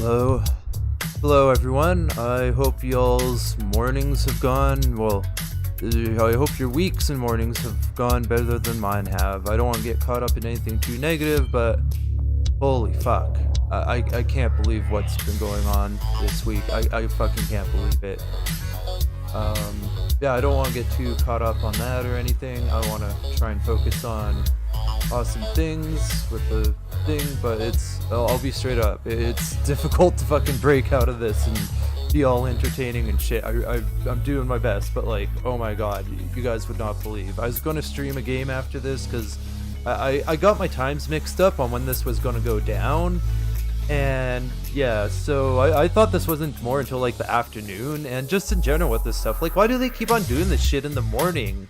Hello. Hello, everyone. I hope y'all's mornings have gone, well, I hope your weeks and mornings have gone better than mine have. I don't want to get caught up in anything too negative, but holy fuck. I can't believe what's been going on this week. I fucking can't believe it. Yeah, I don't want to get too caught up on that or anything. I want to try and focus on awesome things with the thing, but I'll be straight up. It's difficult to fucking break out of this and be all entertaining and shit. I'm doing my best, but like, oh my god, you guys would not believe. I was going to stream a game after this because I got my times mixed up on when this was going to go down. And yeah, so I thought this wasn't more until like the afternoon, and just in general with this stuff, like, why do they keep on doing this shit in the morning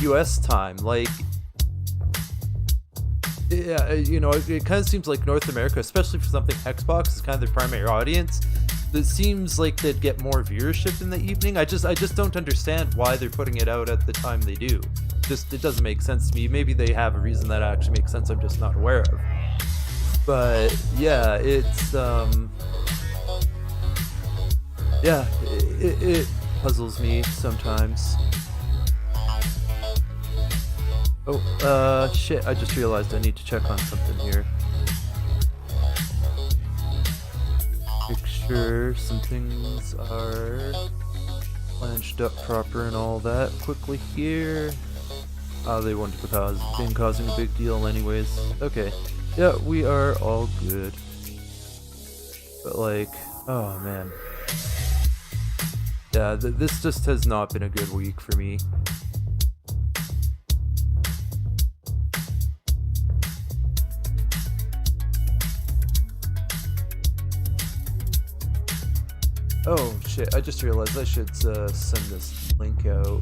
US time? Like, yeah, you know, it kind of seems like North America, especially for something Xbox is kind of their primary audience, it seems like they'd get more viewership in the evening. I just don't understand why they're putting it out at the time they do. It doesn't make sense to me. Maybe they have a reason that actually makes sense I'm just not aware of. But yeah, it's yeah, it puzzles me sometimes. Oh, shit, I just realized I need to check on something here. Make sure some things are flanged up proper and all that quickly here. They wouldn't have been causing a big deal anyways. Okay. Yeah, we are all good. But like, oh man. Yeah, this just has not been a good week for me. Oh shit, I just realized I should send this link out.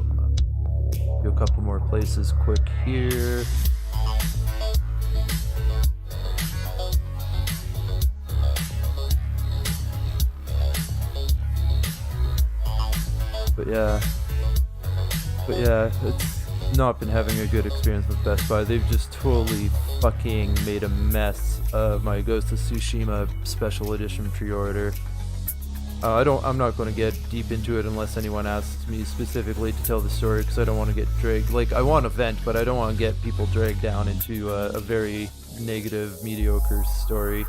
Do a couple more places quick here. But yeah, it's not been having a good experience with Best Buy. They've just totally fucking made a mess of my Ghost of Tsushima Special Edition pre-order. I'm not going to get deep into it unless anyone asks me specifically to tell the story, because I don't want to get dragged. Like, I want to vent, but I don't want to get people dragged down into a very negative, mediocre story.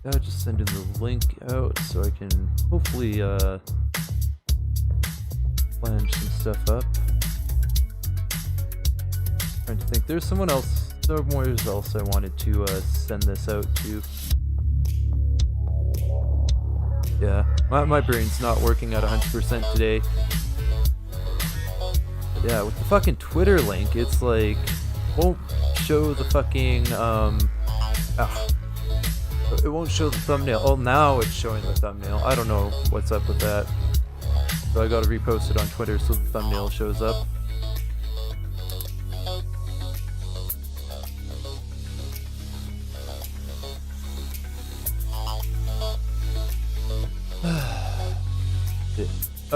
Yeah, just sending the link out so I can hopefully flange some stuff up. Trying to think, there's somewhere else I wanted to send this out to. Yeah, my brain's not working at 100% today. Yeah, with the fucking Twitter link, it's like, won't show the fucking it won't show the thumbnail. Oh, now it's showing the thumbnail. I don't know what's up with that. So I gotta repost it on Twitter so the thumbnail shows up.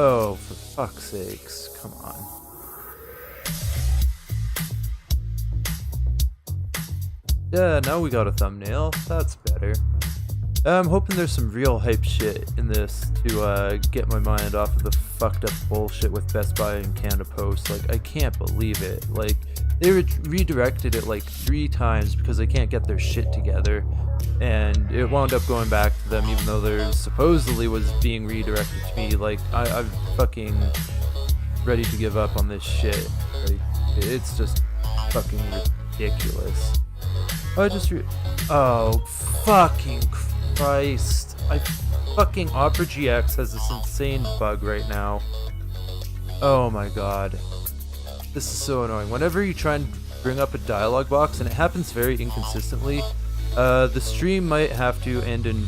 Oh, for fuck's sakes. Come on. Yeah, now we got a thumbnail. That's better. I'm hoping there's some real hype shit in this to get my mind off of the fucked up bullshit with Best Buy and Canada Post. Like, I can't believe it. Like, they redirected it like 3 times because they can't get their shit together. And it wound up going back to them even though there supposedly was being redirected to me. Like, I'm fucking ready to give up on this shit. Like, it's just fucking ridiculous. Oh, fucking Christ. Fucking Opera GX has this insane bug right now. Oh my god. This is so annoying. Whenever you try and bring up a dialogue box, and it happens very inconsistently, the stream might have to end and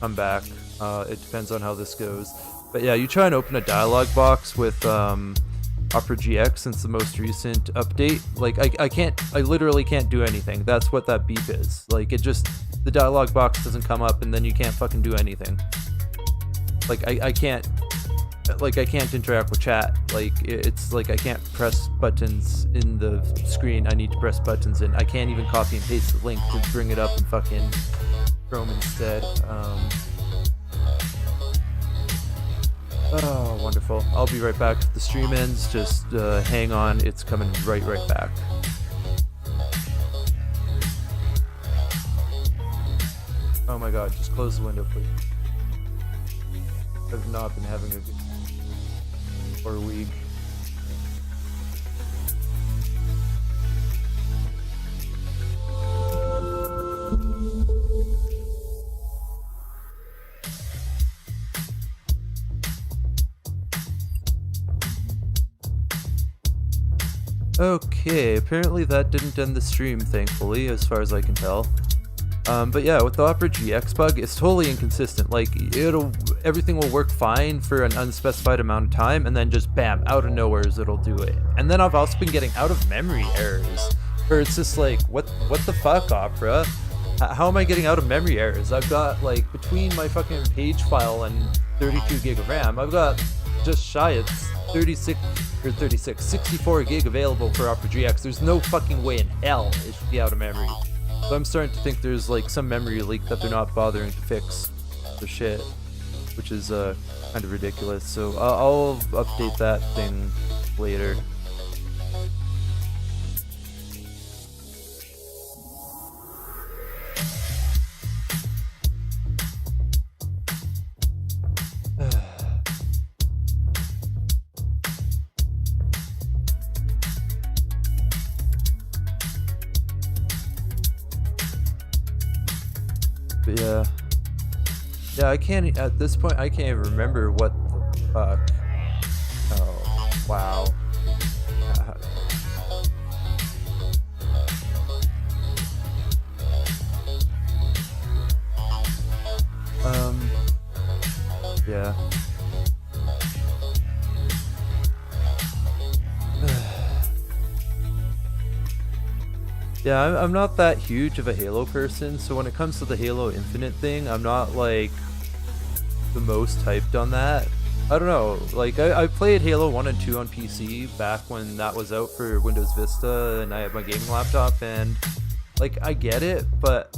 come back. It depends on how this goes. But yeah, you try and open a dialogue box with Opera GX since the most recent update. Like, I literally can't do anything. That's what that beep is. Like, the dialogue box doesn't come up and then you can't fucking do anything. Like, I can't like I can't interact with chat. Like it's like I can't press buttons in the screen. I need to press buttons in. I can't even copy and paste the link to bring it up in fucking Chrome instead. Oh, wonderful. I'll be right back. The stream ends. Just hang on. It's coming right back. Oh my god, just close the window, please. I've not been having a good or a week. Okay, apparently that didn't end the stream, thankfully, as far as I can tell. But yeah, with the Opera GX bug, it's totally inconsistent. Like, everything will work fine for an unspecified amount of time, and then just bam, out of nowhere it'll do it. And then I've also been getting out of memory errors, where it's just like, what the fuck, Opera? How am I getting out of memory errors? I've got, like, between my fucking page file and 32 gig of RAM, I've got just shy of 64 gig available for Opera GX. There's no fucking way in hell it should be out of memory. So I'm starting to think there's like some memory leak that they're not bothering to fix for shit, which is kind of ridiculous. So I'll update that thing later. But yeah, I can't, at this point, I can't even remember what the fuck. Oh, wow. Yeah. Yeah, I'm not that huge of a Halo person, so when it comes to the Halo Infinite thing, I'm not like the most hyped on that. I don't know, like I played Halo 1 and 2 on PC back when that was out for Windows Vista and I had my gaming laptop, and like I get it, but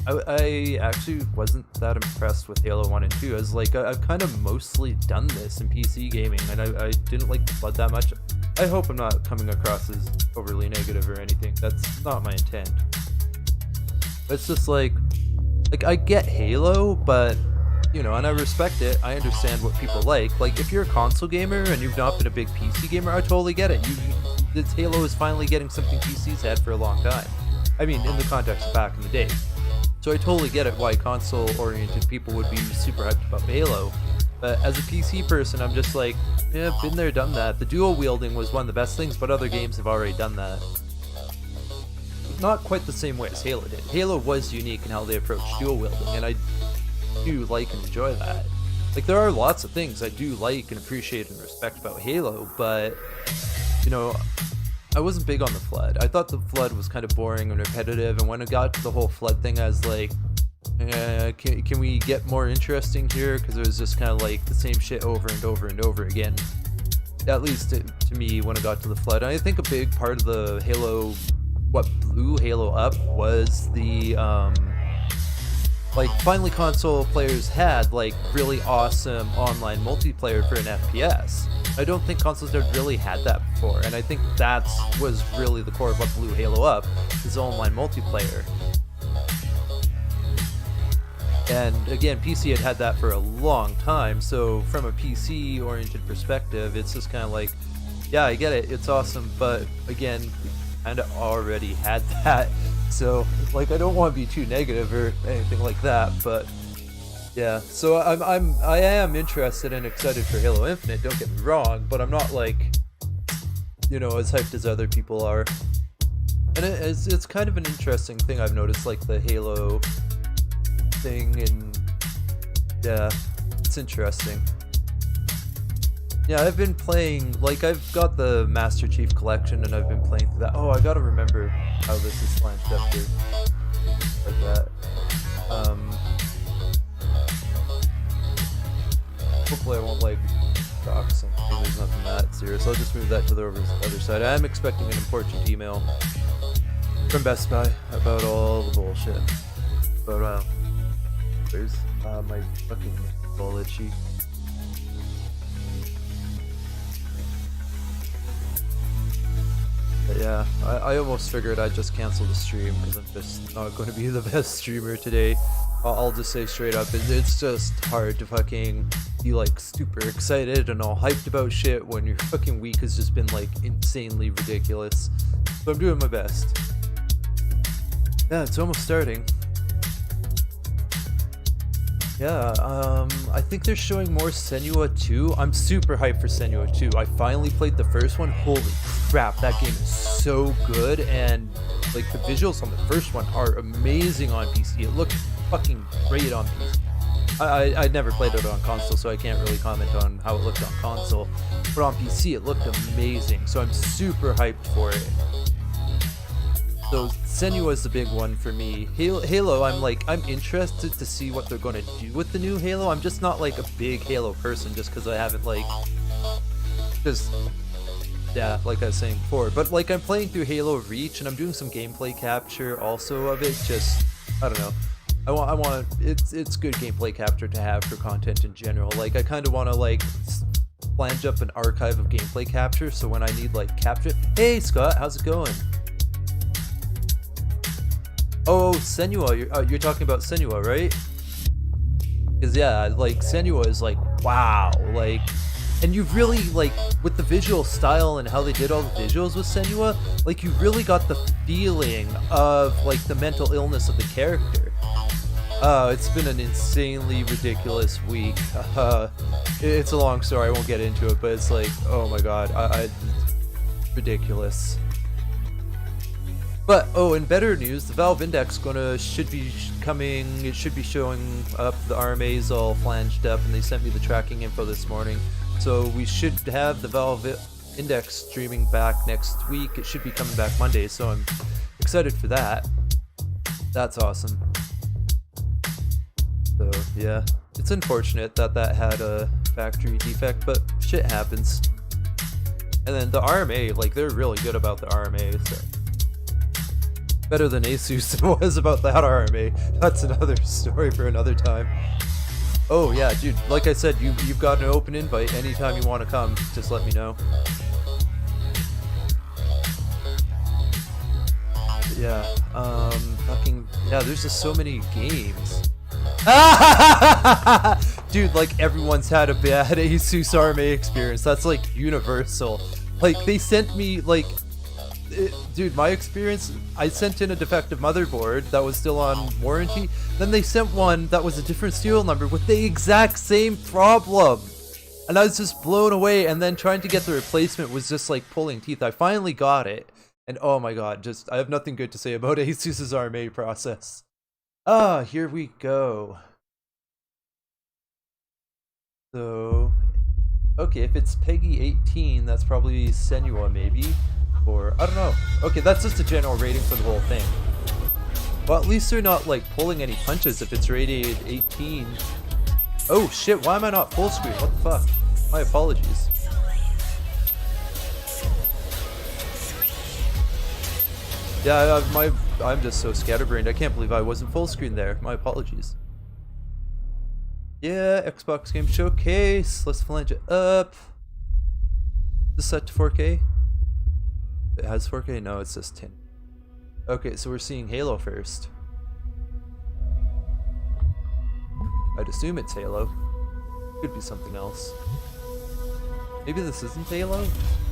I actually wasn't that impressed with Halo 1 and 2. I was like, I've kind of mostly done this in PC gaming, and I didn't like the flood that much. I hope I'm not coming across as overly negative or anything. That's not my intent. It's just like I get Halo, but you know, and I respect it. I understand what people like. Like if you're a console gamer and you've not been a big PC gamer, I totally get it. This Halo is finally getting something PC's had for a long time. I mean, in the context of back in the day. So I totally get it why console-oriented people would be super hyped about Halo. But as a PC person, I'm just like, yeah, been there, done that. The dual wielding was one of the best things, but other games have already done that. Not quite the same way as Halo did. Halo was unique in how they approached dual wielding, and I do like and enjoy that. Like, there are lots of things I do like and appreciate and respect about Halo, but, you know, I wasn't big on the flood. I thought the flood was kind of boring and repetitive, and when it got to the whole flood thing, I was like, can we get more interesting here? Because it was just kind of like the same shit over and over and over again. At least to me, when it got to the flood. And I think a big part of the Halo, what blew Halo up, was the like finally console players had like really awesome online multiplayer for an FPS. I don't think consoles had really had that before, and I think that was really the core of what blew Halo up, is online multiplayer. And again, PC had that for a long time, so from a PC-oriented perspective, it's just kind of like, yeah, I get it, it's awesome, but again, we kind of already had that, so like I don't want to be too negative or anything like that, but yeah. So I am interested and excited for Halo Infinite. Don't get me wrong, but I'm not like, you know, as hyped as other people are. And it's kind of an interesting thing I've noticed, like the Halo thing, and yeah, it's interesting. Yeah, I've been playing, like I've got the Master Chief Collection and I've been playing through that. Oh, I gotta remember how this is flanged up here. Like that. Hopefully I won't like talks, and there's nothing that serious. I'll just move that to the other side. I'm expecting an important email from Best Buy about all the bullshit. But where's my fucking ball itchy? But yeah, I almost figured I'd just cancel the stream because I'm just not going to be the best streamer today. I'll just say straight up, it's just hard to fucking be like super excited and all hyped about shit when your fucking week has just been like insanely ridiculous. So I'm doing my best. Yeah, it's almost starting. Yeah, I think they're showing more Senua 2. I'm super hyped for Senua 2. I finally played the first one. Holy crap, that game is so good, and like the visuals on the first one are amazing on PC. It looked fucking great on PC. I never played it on console, so I can't really comment on how it looked on console. But on PC, it looked amazing, so I'm super hyped for it. So Senua is the big one for me. Halo, I'm interested to see what they're going to do with the new Halo. I'm just not like a big Halo person just because I haven't like, yeah, like I was saying before. But like I'm playing through Halo Reach and I'm doing some gameplay capture also of it. Just, I don't know. I want it's good gameplay capture to have for content in general. Like I kind of want to like flange up an archive of gameplay capture so when I need like capture. Hey Scott, how's it going? Oh, Senua, you're talking about Senua, right? Because yeah, like Senua is like, wow, like, and you really like with the visual style and how they did all the visuals with Senua, like you really got the feeling of like the mental illness of the character. It's been an insanely ridiculous week. It's a long story, I won't get into it, but it's like, oh my god, ridiculous. But oh, in better news, the Valve Index should be coming. It should be showing up. The RMA's all flanged up, and they sent me the tracking info this morning. So we should have the Valve Index streaming back next week. It should be coming back Monday, so I'm excited for that. That's awesome. So yeah, it's unfortunate that had a factory defect, but shit happens. And then the RMA, like they're really good about the RMA. So. Better than Asus was about that RMA. That's another story for another time. Oh yeah, dude, like I said, you've got an open invite anytime you want to come, just let me know. But yeah, there's just so many games. Dude, like everyone's had a bad Asus RMA experience. That's like universal. Like they sent me like dude, my experience, I sent in a defective motherboard that was still on warranty. Then they sent one that was a different serial number with the exact same problem. And I was just blown away, and then trying to get the replacement was just like pulling teeth. I finally got it. And oh my god, I have nothing good to say about Asus's RMA process. Here we go. So, okay, if it's Peggy 18, that's probably Senua maybe. Or, I don't know. Okay, that's just a general rating for the whole thing. Well, at least they're not, like, pulling any punches if it's rated 18. Oh, shit, why am I not full screen? What the fuck? My apologies. Yeah, I'm just so scatterbrained. I can't believe I wasn't full screen there. My apologies. Yeah, Xbox Game Showcase. Let's flange it up. Is this set to 4K? It has 4K? No, it's just 10. Okay, so we're seeing Halo first. I'd assume it's Halo. Could be something else. Maybe this isn't Halo?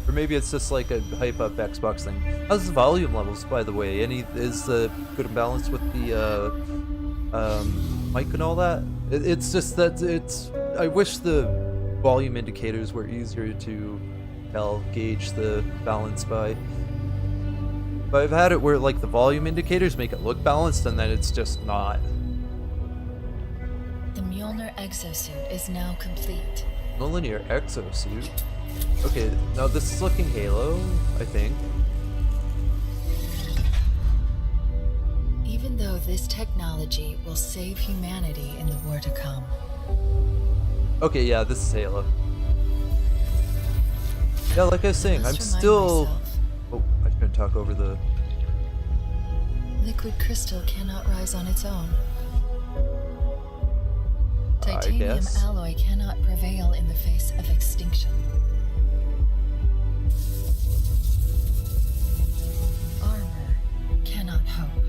Or maybe it's just like a hype up Xbox thing. How's the volume levels, by the way? Is the good and balanced with the mic and all that? It's just that I wish the volume indicators were easier to gauge the balance by. But I've had it where like the volume indicators make it look balanced and then it's just not. The Mjolnir exosuit is now complete. Mjolnir exosuit? Okay, now this is looking Halo, I think. Even though this technology will save humanity in the war to come. Okay, yeah, this is Halo. Yeah, like I was saying, I'm Must remind still. myself, Oh, I shouldn't talk over the. liquid crystal cannot rise on its own. I Titanium guess. alloy cannot prevail in the face of extinction. Armor cannot hope.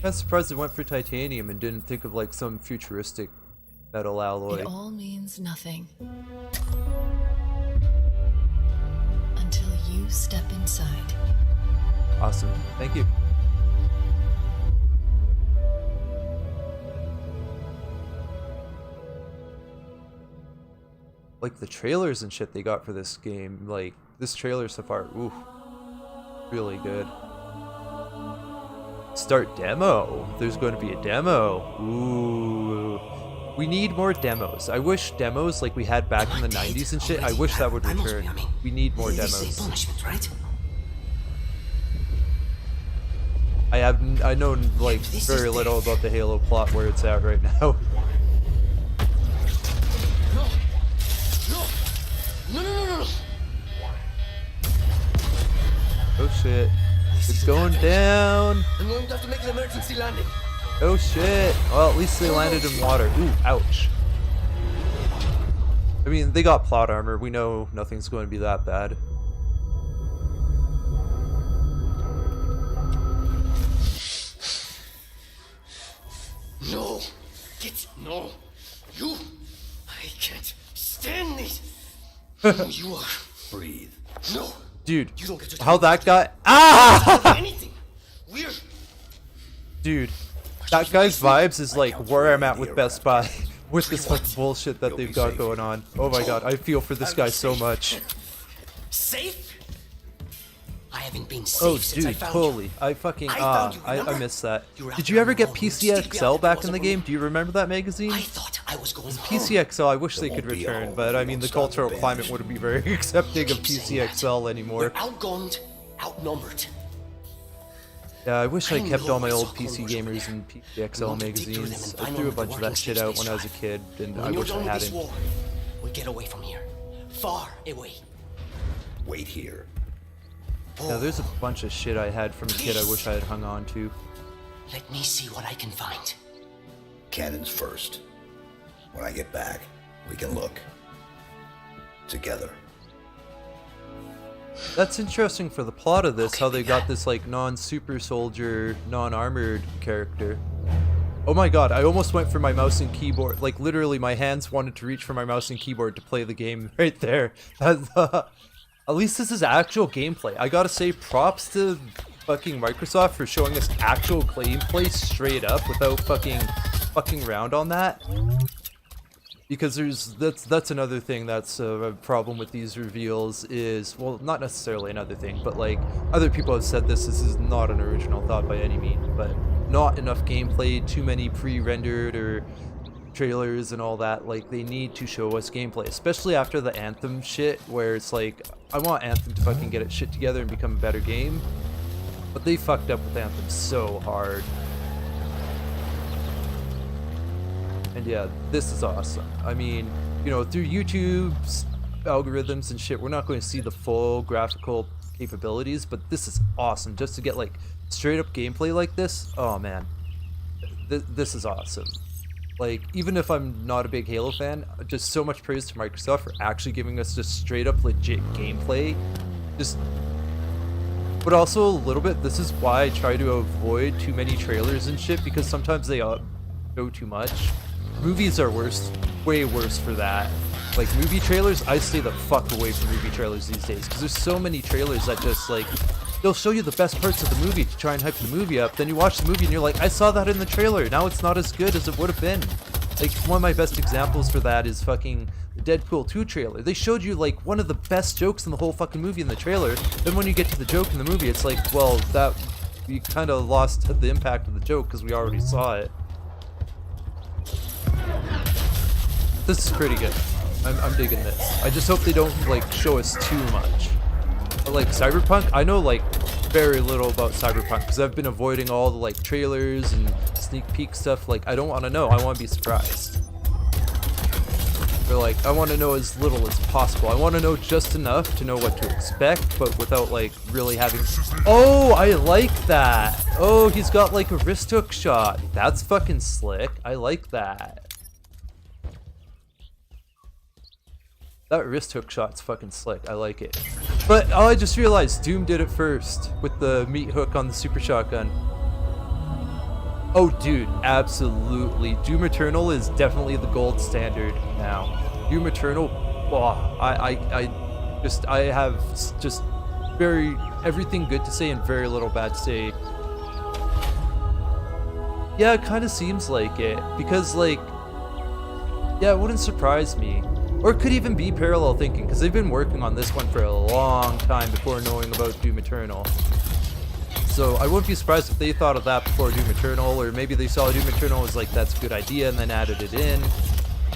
I'm surprised they went for titanium and didn't think of like some futuristic metal alloy. It all means nothing until you step inside. Awesome. Thank you. Like the trailers and shit they got for this game, like this trailer so far, ooh, really good. Start demo. There's going to be a demo. Ooh. We need more demos. I wish demos like we had back in the 90s and shit, I wish that would return. We need more demos. Right? I know like very little about the Halo plot where it's at right now. No. Oh shit. It's going down. I'm going to have to make an emergency landing. Oh shit. Well, at least they landed in water. Ooh, ouch. I mean, they got plot armor. We know nothing's going to be that bad. No. No. You. I can't stand this. You are. Breathe. No. Dude, You don't get to how that guy. Ah! anything. We're. Dude, that guy's vibes is like where I'm at with Best Buy. With this fucking bullshit that they've got going on. Oh my god, I feel for this guy so much. Safe? I haven't been safe Oh, since I dude, found totally. you. I fucking, I found you, I remember? miss that. You were out Did there you on ever your get own. You still be PCXL out back there in the wasn't game? wrong. Do you remember that magazine? I thought I was going home. PCXL, I wish they could won't be return, home but if I we mean, don't the stop cultural the climate bandits. wouldn't be very accepting of Keep saying that. PCXL anymore. We're outgunned, outnumbered. Yeah, I wish I I kept all my know I old saw PC Clone Wars gamers there. and We PCXL want to dig through them magazines. and I find threw a out what bunch the of that workers shit think out they when I was a have. kid, and I When you're wish I done with this hadn't. war, we get away from here. Far away. Wait here. Yeah, there's a bunch of shit I had from a kid I wish I had hung on to. Let me see what I can find. Cannons first. When I get back, we can look. Together. That's interesting for the plot of this, Okay, how they we got got- this like non-super soldier, non-armored character. Oh my god, I almost went for my mouse and keyboard. Like literally my hands wanted to reach for my mouse and keyboard to play the game right there. At least this is actual gameplay. I gotta say props to fucking Microsoft for showing us actual gameplay straight up without fucking around on that. Because that's another thing that's a problem with these reveals is, well, not necessarily another thing, but like other people have said this is not an original thought by any means, but not enough gameplay, too many pre-rendered or trailers and all that. Like they need to show us gameplay, especially after the Anthem shit where it's like, I want Anthem to fucking get its shit together and become a better game, but they fucked up with Anthem so hard. And yeah, this is awesome. I mean, you know, through YouTube's algorithms and shit, we're not going to see the full graphical capabilities, but this is awesome. Just to get like straight up gameplay like this, oh man, this is awesome. Like, even if I'm not a big Halo fan, just so much praise to Microsoft for actually giving us just straight up legit gameplay. But also a little bit, this is why I try to avoid too many trailers and shit, because sometimes they go too much. Movies are worse, way worse for that. Like movie trailers, I stay the fuck away from movie trailers these days, because there's so many trailers that just like, they'll show you the best parts of the movie to try and hype the movie up, then you watch the movie and you're like, I saw that in the trailer, now it's not as good as it would have been. Like, one of my best examples for that is fucking the Deadpool 2 trailer. They showed you like one of the best jokes in the whole fucking movie in the trailer, then when you get to the joke in the movie, it's like, well, that, we kind of lost the impact of the joke because we already saw it. This is pretty good. I'm digging this. I just hope they don't like show us too much. But like Cyberpunk, I know like very little about Cyberpunk because I've been avoiding all the like trailers and sneak peek stuff. Like I don't want to know. I want to be surprised. Or like, I want to know as little as possible. I want to know just enough to know what to expect, but without like really having... Oh, I like that. Oh, he's got like a wrist hook shot. That's fucking slick. I like that. That wrist hook shot's fucking slick. I like it. But oh, I just realized Doom did it first with the meat hook on the super shotgun. Oh, dude, absolutely. Doom Eternal is definitely the gold standard now. Doom Eternal, oh, I have just everything good to say and very little bad to say. Yeah, it kind of seems like it because like, yeah, it wouldn't surprise me. Or it could even be parallel thinking, because they've been working on this one for a long time before knowing about Doom Eternal. So I wouldn't be surprised if they thought of that before Doom Eternal, or maybe they saw Doom Eternal as like, that's a good idea, and then added it in.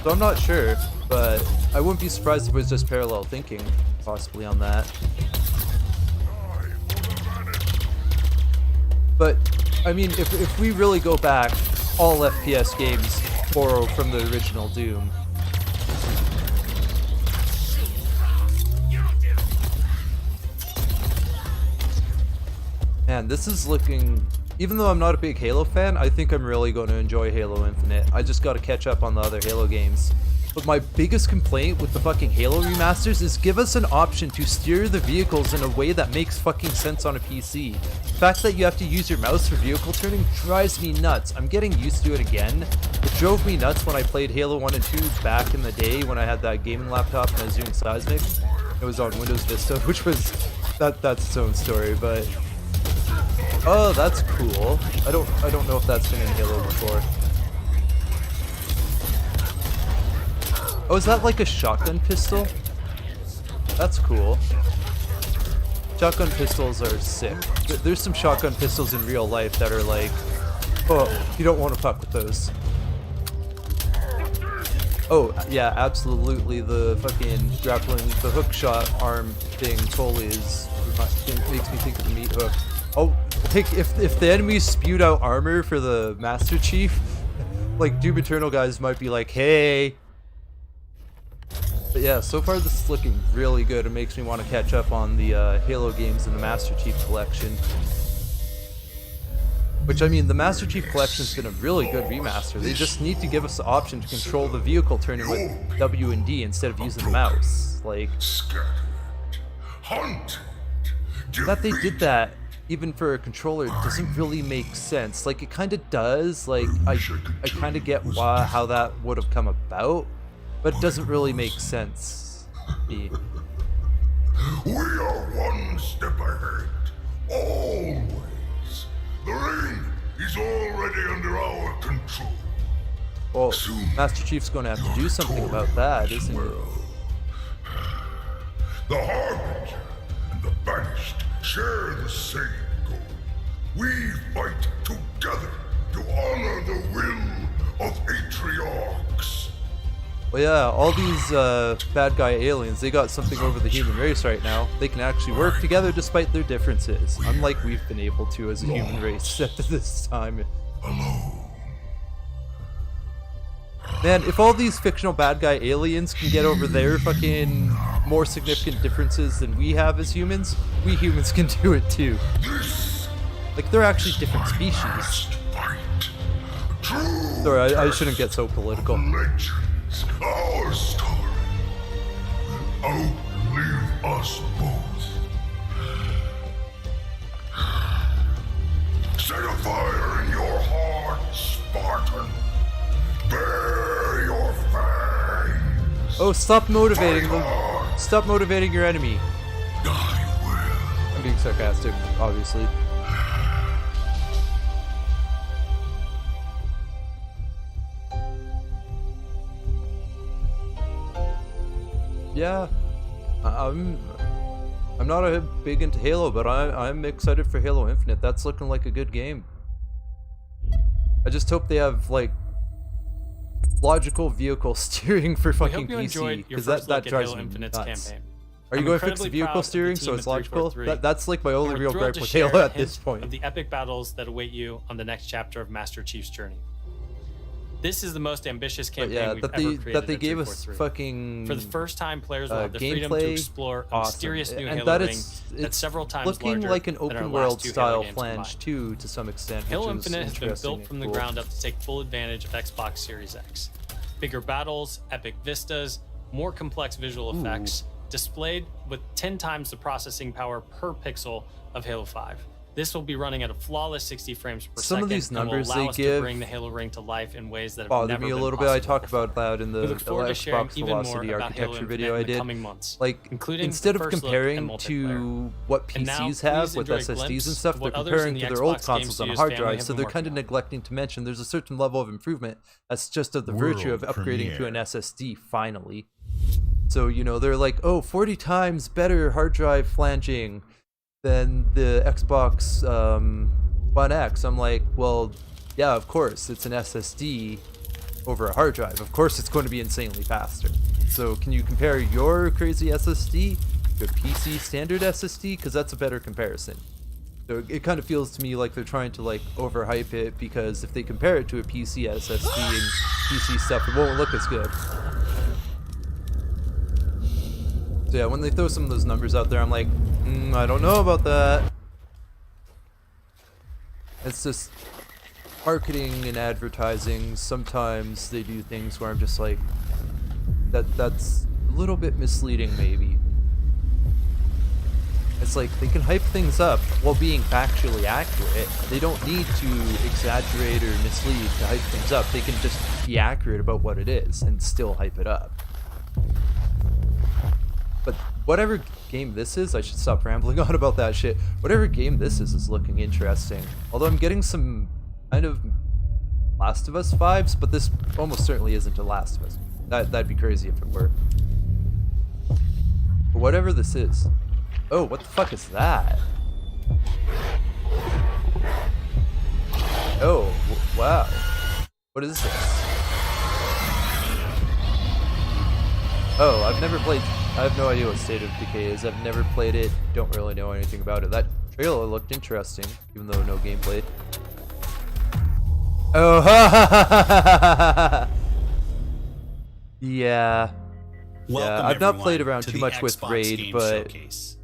So I'm not sure, but I wouldn't be surprised if it was just parallel thinking, possibly on that. But, I mean, if we really go back, all FPS games borrow from the original Doom. Man, this is looking... Even though I'm not a big Halo fan, I think I'm really going to enjoy Halo Infinite. I just got to catch up on the other Halo games. But my biggest complaint with the fucking Halo remasters is give us an option to steer the vehicles in a way that makes fucking sense on a PC. The fact that you have to use your mouse for vehicle turning drives me nuts. I'm getting used to it again. It drove me nuts when I played Halo 1 and 2 back in the day when I had that gaming laptop and I was doing Seismic. It was on Windows Vista, which was... that's its own story, but... Oh, that's cool. I don't know if that's been in Halo before. Oh, is that like a shotgun pistol? That's cool. Shotgun pistols are sick. There's some shotgun pistols in real life that are like, oh, you don't want to fuck with those. Oh, yeah, absolutely. The fucking grappling, the hook shot arm thing totally is, makes me think of the meat hook. Oh, like if the enemies spewed out armor for the Master Chief, like Doom Eternal guys might be like, hey. But yeah, so far this is looking really good. It makes me want to catch up on the Halo games in the Master Chief Collection. Which, I mean, the Master Chief Collection's been a really good remaster. They just need to give us the option to control the vehicle turning with W and D instead of using the mouse. Like, that they did that even for a controller doesn't really make sense. Like, it kind of does. Like, I kind of get how that would have come about, but it doesn't really make sense to me. We are one step ahead, always. The ring is already under our control. Well, Master Chief's going to have to do something about that, isn't he? The Harbinger and the Banished share the same goal. We fight together to honor the will of Atriox. Well, yeah, all these bad guy aliens, they got something over the human race right now. They can actually work together despite their differences, unlike we've been able to as a human race up to this time. Alone. Man, if all these fictional bad guy aliens can get over their fucking more significant differences than we have as humans, we humans can do it too. Like, they're actually different species. Sorry, I shouldn't get so political. Our story will outlive us both. Set a fire in your heart, Spartan. Bare your fangs. Oh, stop motivating them. Stop motivating your enemy. I will. I'm being sarcastic, obviously. Yeah, I'm not a big into Halo, but I'm excited for Halo Infinite. That's looking like a good game. I just hope they have like logical vehicle steering for fucking PC, because that drives me nuts. Campaign. Are you going to fix the vehicle steering so it's logical? That's like my only real gripe with Halo at this point. Of the epic battles that await you on the next chapter of Master Chief's journey. This is the most ambitious campaign yeah, we've that ever they created. that they at gave us 343. fucking For the first time, players will have the freedom to gameplay, explore a awesome. mysterious new And Halo that ring it's that's several times looking larger like an than our open last world 2 Halo style games Flange combined. 2 to some extent. Halo which is Infinite has been interesting built from and the cool. ground up to take full advantage of Xbox Series X. Bigger battles, epic vistas, more complex visual effects, displayed with 10 times the processing power per pixel of Halo 5. This will be running at a flawless 60 frames per Some second of these numbers and will allow they us to give bring the Halo ring to life in ways that have bother never me a been little bit. I possible talk before. about that in the We look forward to sharing Xbox even more Velocity about Halo architecture Infinite video I in the did. coming months, Like, including instead the of first look comparing and multiplayer. to what And now, PCs have please with enjoy a SSDs and glimpse stuff, of they're what others comparing in to the their old Xbox Game consoles on Studios hard family drives, have so been they're working kind of on. neglecting to mention there's a certain level of improvement that's just of the virtue of World upgrading to an premiere. SSD finally. So, you know, they're like, oh, 40 times better hard drive flanging than the Xbox One X. I'm like, well, yeah, of course, it's an SSD over a hard drive. Of course, it's going to be insanely faster. So can you compare your crazy SSD to a PC standard SSD? Because that's a better comparison. So it kind of feels to me like they're trying to like overhype it, because if they compare it to a PC SSD and PC stuff, it won't look as good. So yeah, when they throw some of those numbers out there, I'm like, I don't know about that. It's just marketing and advertising. Sometimes they do things where I'm just like, that's a little bit misleading maybe. It's like they can hype things up while being factually accurate. They don't need to exaggerate or mislead to hype things up. They can just be accurate about what it is and still hype it up. But whatever game this is, I should stop rambling on about that shit. Whatever game this is looking interesting. Although I'm getting some kind of Last of Us vibes, but this almost certainly isn't a Last of Us. That'd be crazy if it were. But whatever this is. Oh, what the fuck is that? Oh, wow. What is this? Oh, I've never played... I have no idea what State of Decay is. I've never played it. Don't really know anything about it. That trailer looked interesting, even though no gameplay. Oh, yeah. Welcome, I've not everyone, played around to too the much with Xbox Raid, Game but Showcase.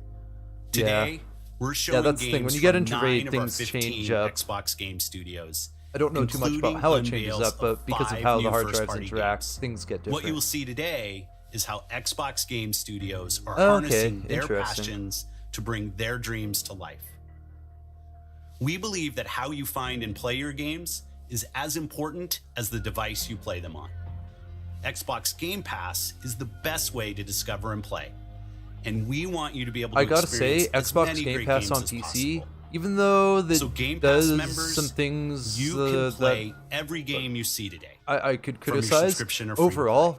yeah. Today, we're showing that's the thing. When games you get from into 9 Raid, of our things 15 change up. Xbox Game Studios. I don't know too much about how it changes including up, but because of unveils how of the 5 hard new drives first-party interact, games. things get different. What you will see today is how Xbox Game Studios are Okay, harnessing their interesting. passions to bring their dreams to life. We believe that how you find and play your games is as important as the device you play them on. Xbox Game Pass is the best way to discover and play. And we want you to be able to I gotta say, experience as Xbox many Game great Pass games on as PC, possible. even though that So Game Pass does members, some things you can play that every game you see today. I could from your criticize, subscription or free overall,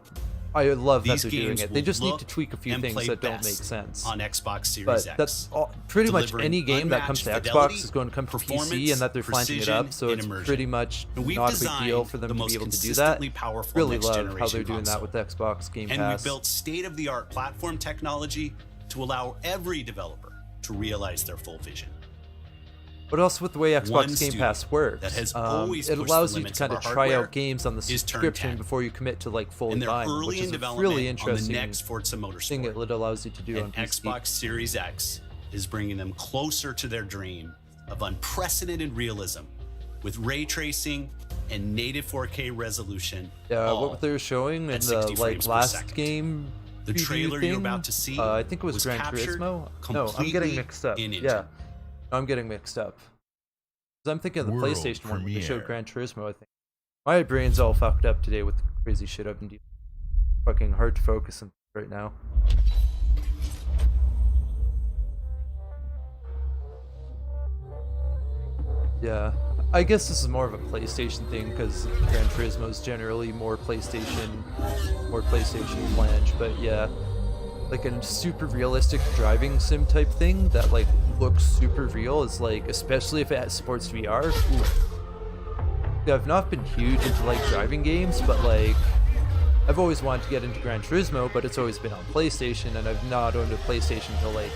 I love that These they're doing games it. They will just need look to tweak a few and things play that don't make best sense. on Xbox Series But X. that's pretty much delivering any game that comes to unmatched Xbox fidelity, is going to come to PC, performance, and that they're flanging it up, precision, so and it's immersion. pretty much And we've not a big deal designed for them the to be most able to do that. consistently powerful Really next love how generation they're doing that console. with Xbox Game And Pass. we built state-of-the-art platform technology to allow every developer to realize their full vision. But also with the way One Xbox Game studio Pass works, that has always it pushed allows the you to limits kind of of our try hardware out games on the is turn subscription 10. before you commit to like fully And they're buying, early which in is a development really on the interesting next Forza Motorsport. thing it allows you to do on And PC. Xbox Series X is bringing them closer to their dream of unprecedented realism with ray tracing and native 4K resolution. Yeah, all what they were showing in at the 60 frames per last second. game. The preview trailer thing, you're about to see I think it was Gran captured Turismo. No, I'm completely getting mixed up. in-engine. Yeah, I'm getting mixed up. 'Cause I'm thinking of the World PlayStation one. When they showed premiere. Gran Turismo, I think. My brain's all fucked up today with the crazy shit I've been doing. Fucking hard to focus on right now. Yeah, I guess this is more of a PlayStation thing because Gran Turismo is generally more PlayStation Flange. But yeah, like a super realistic driving sim type thing that like looks super real is like, especially if it supports VR. Oof. Yeah, I've not been huge into like driving games, but like I've always wanted to get into Gran Turismo, but it's always been on PlayStation, and I've not owned a PlayStation until like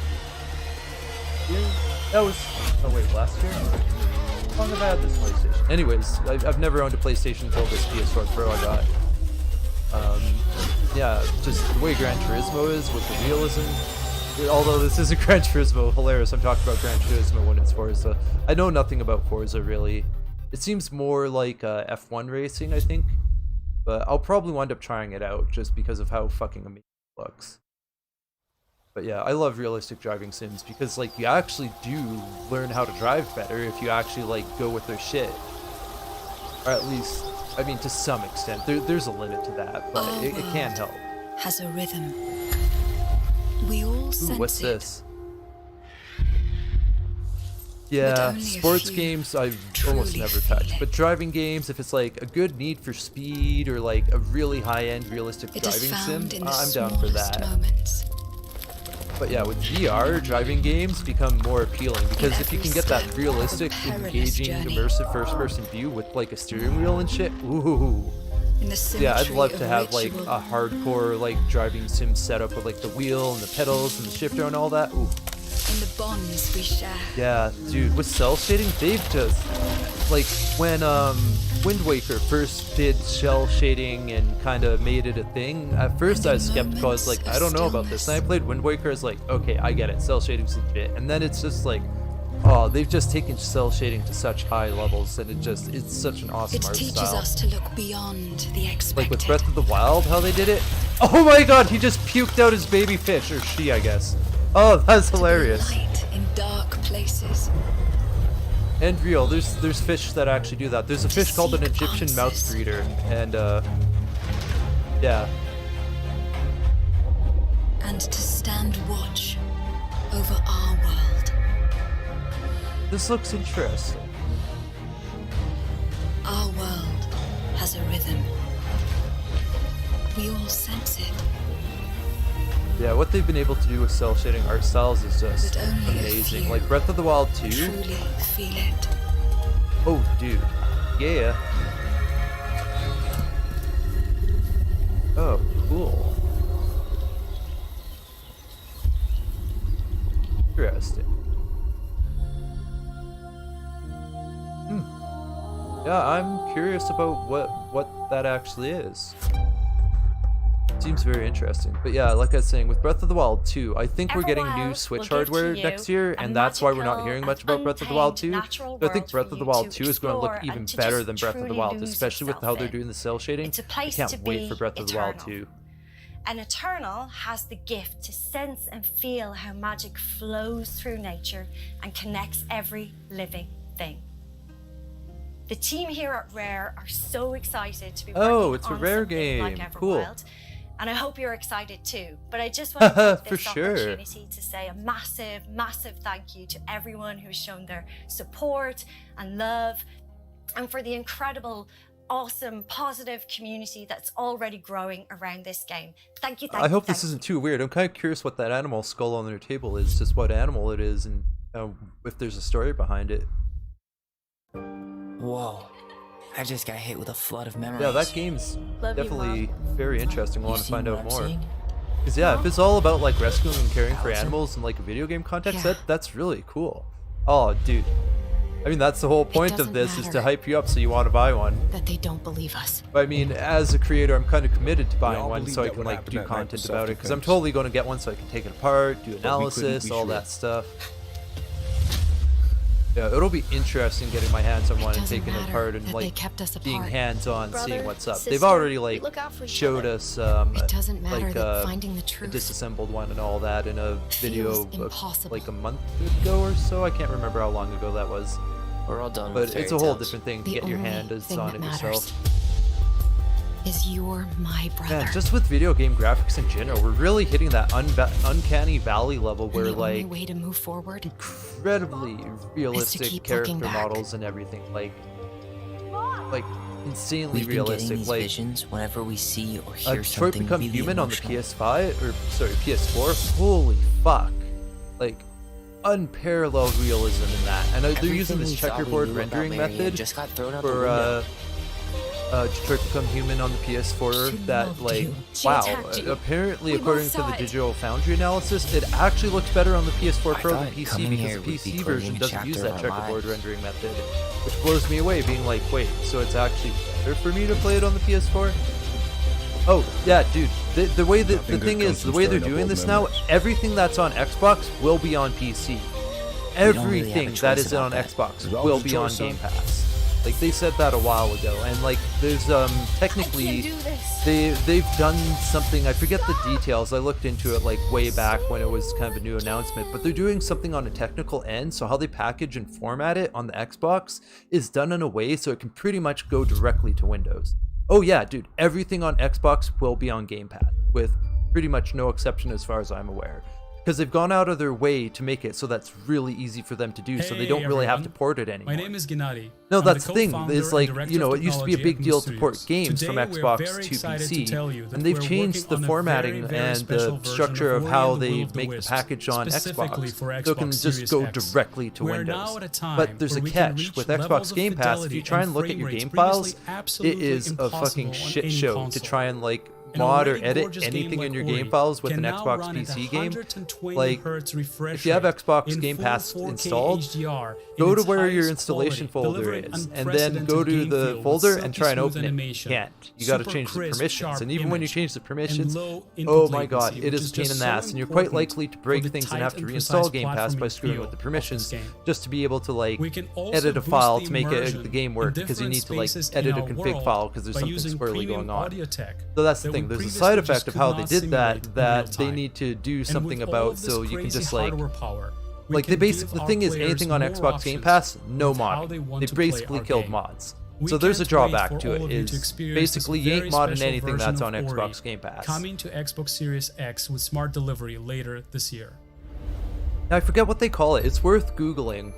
that was, oh wait, last year? How long have I had this PlayStation? Anyways, I've never owned a PlayStation until this PS4 Pro I got. Yeah, just the way Gran Turismo is with the realism. Although this isn't Gran Turismo, hilarious. I'm talking about Gran Turismo when it's Forza. I know nothing about Forza really. It seems more like F1 racing, I think. But I'll probably wind up trying it out just because of how fucking amazing it looks. But yeah, I love realistic driving sims because like you actually do learn how to drive better if you actually like go with their shit. Or at least, I mean, to some extent. There's a limit to that, but it can help. Has a rhythm. We all sense What's it. this? Yeah, only a sports few games I've truly almost never feel touched. it. But driving games, if it's like a good Need for Speed or like a really high-end realistic It is driving found sim, in the I'm down for smallest that. moments. But yeah, with VR, driving games become more appealing because if you can get that realistic, engaging, immersive first-person view with like a steering wheel and shit, ooh. In the Yeah, I'd symmetry love of to have like ritual. a hardcore like driving sim setup with like the wheel and the pedals and the shifter and all that. Ooh. In the bonds we share. Yeah, dude, with cell shading, they've just like when Wind Waker first did shell shading and kind of made it a thing. At first, I was skeptical. I was like, I don't know about this. And I played Wind Waker. I was like, okay, I get it. Cell shading's legit. And then it's just like, oh, they've just taken cell shading to such high levels, and it's such an awesome It art teaches style. us to look beyond the expected. Like with Breath of the Wild, how they did it. Oh my God, he just puked out his baby fish, or she, I guess. Oh, that's hilarious. Light in dark places. And real, there's fish that actually do that. There's a fish called an Egyptian mouse breeder, and yeah. And to stand watch over our world. This looks interesting. Our world has a rhythm. We all sense it. Yeah, what they've been able to do with cell shading art styles is just But only a amazing. few Like Breath of the Wild 2. Truly feel it. Oh, dude. Yeah. Oh, cool. Interesting. Yeah, I'm curious about what that actually is. Seems very interesting. But yeah, like I was saying, with Breath of the Wild 2, I think we're getting new Switch hardware next year, and that's why we're not hearing much about Breath of the Wild 2. So I think Breath of the Wild 2 is going to look even better than Breath of the Wild, especially with how they're doing the cell shading. It's a I place can't to wait be for Breath of the Wild eternal. 2. An Eternal has the gift to sense and feel how magic flows through nature and connects every living thing. The team here at Rare are so excited to be working Oh, it's a on Rare something like game. Cool. Everwild, and I hope you're excited too. But I just want to take For this sure. opportunity to say a massive, massive thank you to everyone who's shown their support and love, and for the incredible, awesome, positive community that's already growing around this game. Thank you. I hope this isn't too weird. I'm kind of curious what that animal skull on their table is, just what animal it is, and if there's a story behind it. Whoa. I just got hit with a flood of memories. Yeah, that game's Love you, definitely Mom. very interesting. I You want to seen find what out I'm more. seeing? Because yeah, if it's all about like rescuing and caring for Allison? animals in like a video game context, Yeah. that's really cool. Oh, dude. I mean, that's the whole point of doesn't this, is to matter. hype you up so you want to buy one. That they don't believe us. But I mean, as a creator, I'm kind of committed to buying all one believe so I that can what like happened do that night content was about it. Because I'm self-defense. totally going to get one so I can take it apart, do couldn't analysis, be all sure. that stuff. Yeah, it'll be interesting getting my hands on one and doesn't taking it matter apart and that they like kept us being apart. hands-on, Brother, seeing what's up. They've sister, already we like look out for each showed other. us It doesn't matter like that finding the a truth disassembled one and all that in a video feels impossible. like a month ago or so. I can't remember how long ago that was, We're all done but with it's a whole different thing to The get your only hands thing on that it matters yourself. is you're my brother. Man, just with video game graphics in general, we're really hitting that uncanny valley level and where the only like way to move forward incredibly realistic keep character looking back. models and everything, like insanely We've been getting realistic. these Like visions whenever we see or hear Detroit something Become really Human on the emotional. PS5 or sorry PS4. Holy fuck! Like unparalleled realism in that, and they're using Everything this we thought we checkerboard knew about rendering Marianne method just got thrown out the for window. Detroit Become Human on the PS4 that, like, wow, apparently according to the Digital Foundry analysis, it actually looks better on the PS4 Pro than PC because the PC version doesn't use that checkerboard rendering method, which blows me away, being like, wait, so it's actually better for me to play it on the PS4? Oh, yeah, dude, the way that, the thing is, the way they're doing this now, everything that's on Xbox will be on PC. Everything that is on Xbox will be on Game Pass. Like, they said that a while ago, and like, there's technically they've done something, I forget the details, I looked into it like way back when it was kind of a new announcement, but they're doing something on a technical end, so how they package and format it on the Xbox is done in a way so it can pretty much go directly to Windows. Oh yeah, dude, everything on Xbox will be on Game Pass, with pretty much no exception as far as I'm aware. Because they've gone out of their way to make it so that's really easy for them to do, so they don't really have to port it anymore. My name is Gennady. No, that's the thing. It's like, you know, it used to be a big deal to port games from Xbox to PC, and they've changed the formatting and the structure of how they make the package on Xbox, so it can just go directly to Windows. But there's a catch. With Xbox Game Pass, if you try and look at your game files, it is a fucking shit show to try and, like, mod or edit anything in your game files with an Xbox PC game. Like, if you have Xbox Game Pass installed, go to where your installation folder is, and then go to the folder and try and open it. You can't. You gotta change the permissions, and even when you change the permissions, oh my god, it is a pain in the ass, and you're quite likely to break things and have to reinstall Game Pass by screwing with the permissions, just to be able to, like, edit a file to make the game work, because you need to, like, edit a config file because there's something squirrely going on. So that's the thing. There's a side effect of how they did that they need to do something about, so you can just, like they basically, the thing is, anything on Xbox Game Pass, no modding. They basically killed mods. So there's a drawback to it, is basically you ain't modding anything that's on Xbox Game Pass. Coming to Xbox Series X with smart delivery later this year. Now, I forget what they call it. It's worth Googling.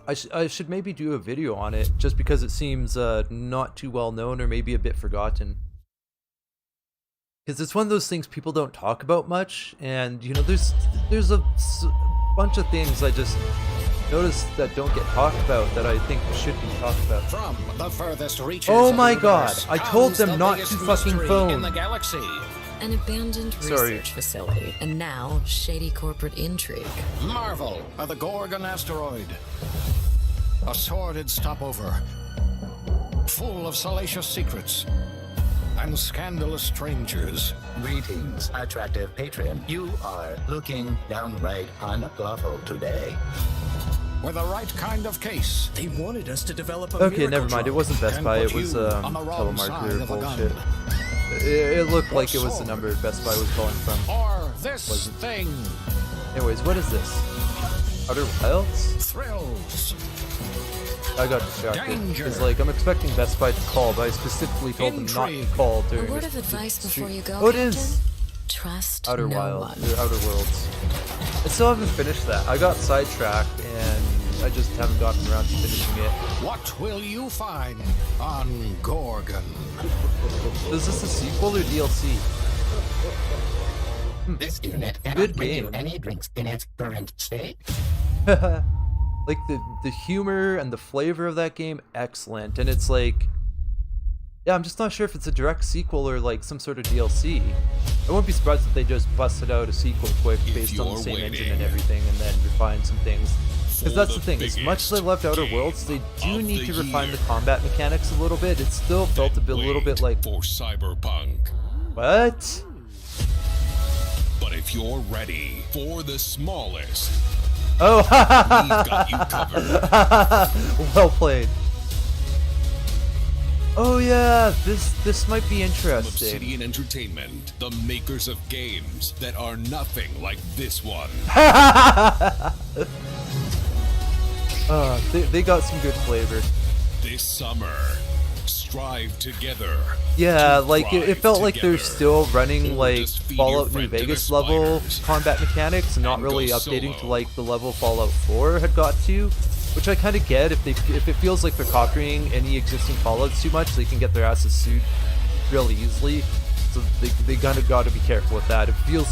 I should maybe do a video on it, just because it seems not too well known, or maybe a bit forgotten. Because it's one of those things people don't talk about much, and, you know, there's a bunch of things I just noticed that don't get talked about that I think should be talked about. From the furthest reaches oh my god, I told them not to fucking phone. In the galaxy. An abandoned research facility, and now shady corporate intrigue. Marvel of the Gorgon asteroid. A sordid stopover, full of salacious secrets and scandalous strangers. Greetings, attractive patron. You are looking downright unlawful today. With the right kind of case. They wanted us to develop a okay, never mind. It wasn't Best Buy. It was telemarketer bullshit. It looked like it was the number Best Buy was calling from. Or this thing. Anyways, what is this? Outer Wilds? Thrills. I got distracted. Because, like, I'm expecting Best Buy to call, but I specifically told them not to call during a word of advice before you go, oh, it is! Trust Outer no Wilds. one. Outer Worlds. I still haven't finished that. I got sidetracked, and I just haven't gotten around to finishing it. What will you find on Gorgon? Is this a sequel or DLC? This unit good game. Any drinks in its current state. Like, the humor and the flavor of that game, excellent. And it's like, yeah, I'm just not sure if it's a direct sequel or like some sort of DLC. I won't be surprised if they just busted out a sequel quick based on the same engine and everything, and then refine some things. Because that's the thing, as much as I loved Outer Worlds, they do need to refine the combat mechanics a little bit. It still felt a little bit like... for Cyberpunk. What? But if you're ready for the smallest... Oh, we've got you covered. Well played. Oh yeah, this might be interesting. Obsidian Entertainment, the makers of games that are nothing like this one. They got some good flavor. This summer, strive together. Yeah, like it felt like they're still running like Fallout New Vegas level combat mechanics, and not really updating to like the level Fallout 4 had got to, which I kind of get. If it feels like they're copying any existing Fallouts too much, they can get their asses sued really easily. So they kind of got to be careful with that. If it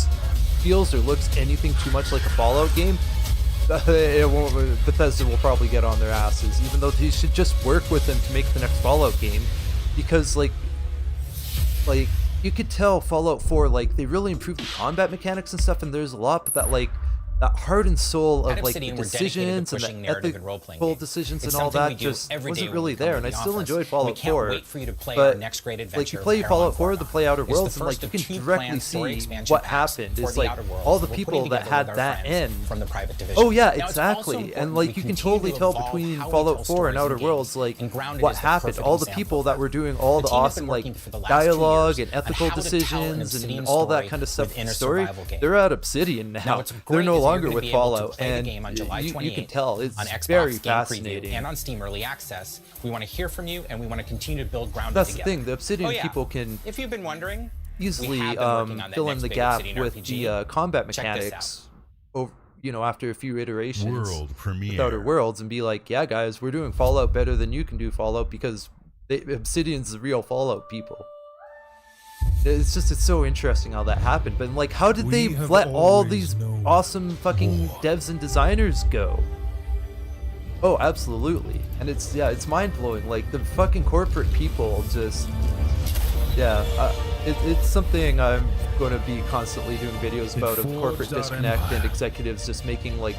feels or looks anything too much like a Fallout game, Bethesda will probably get on their asses, even though they should just work with them to make the next Fallout game. because like you could tell Fallout 4, like they really improved the combat mechanics and stuff, and there's a lot, but that like that heart and soul of like the decisions and the ethical decisions and all that just wasn't really there. And I still enjoyed Fallout 4. But like you play Fallout 4, the play Outer Worlds, and like you can directly see what happened. It's like all the people that had that end. Oh yeah, exactly. And like you can totally tell between Fallout 4 and Outer Worlds like what happened. All the people that were doing all the awesome like dialogue and ethical decisions and all that kind of stuff in the story, they're at Obsidian now. They're no longer with Fallout, and you can tell it's very fascinating. And on Steam Early Access, we want to hear from you, and we want to continue to build ground. That's the thing. The Obsidian people can, if you've been wondering, easily fill in the gap with the combat mechanics. Over, after a few iterations with Outer Worlds, and be like, yeah, guys, we're doing Fallout better than you can do Fallout because Obsidian's the real Fallout people. It's so interesting how that happened. But like, how did they let all these awesome fucking devs and designers go? Oh, absolutely. And it's mind-blowing. Like the fucking corporate people just, it's something I'm going to be constantly doing videos about, of corporate disconnect and executives just making like,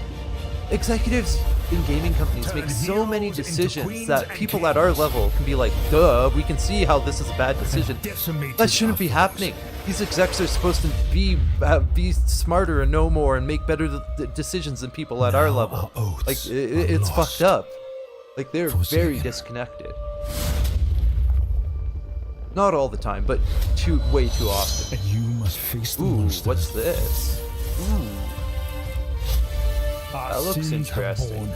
executives in gaming companies make so many decisions that people at our level can be like, duh, we can see how this is a bad decision. That shouldn't be happening. These execs are supposed to be smarter and know more and make better decisions than people at our level. Like, it's fucked up. Like, they're very disconnected. Not all the time, but way too often. You must face the Ooh, what's this? Ooh. That looks interesting.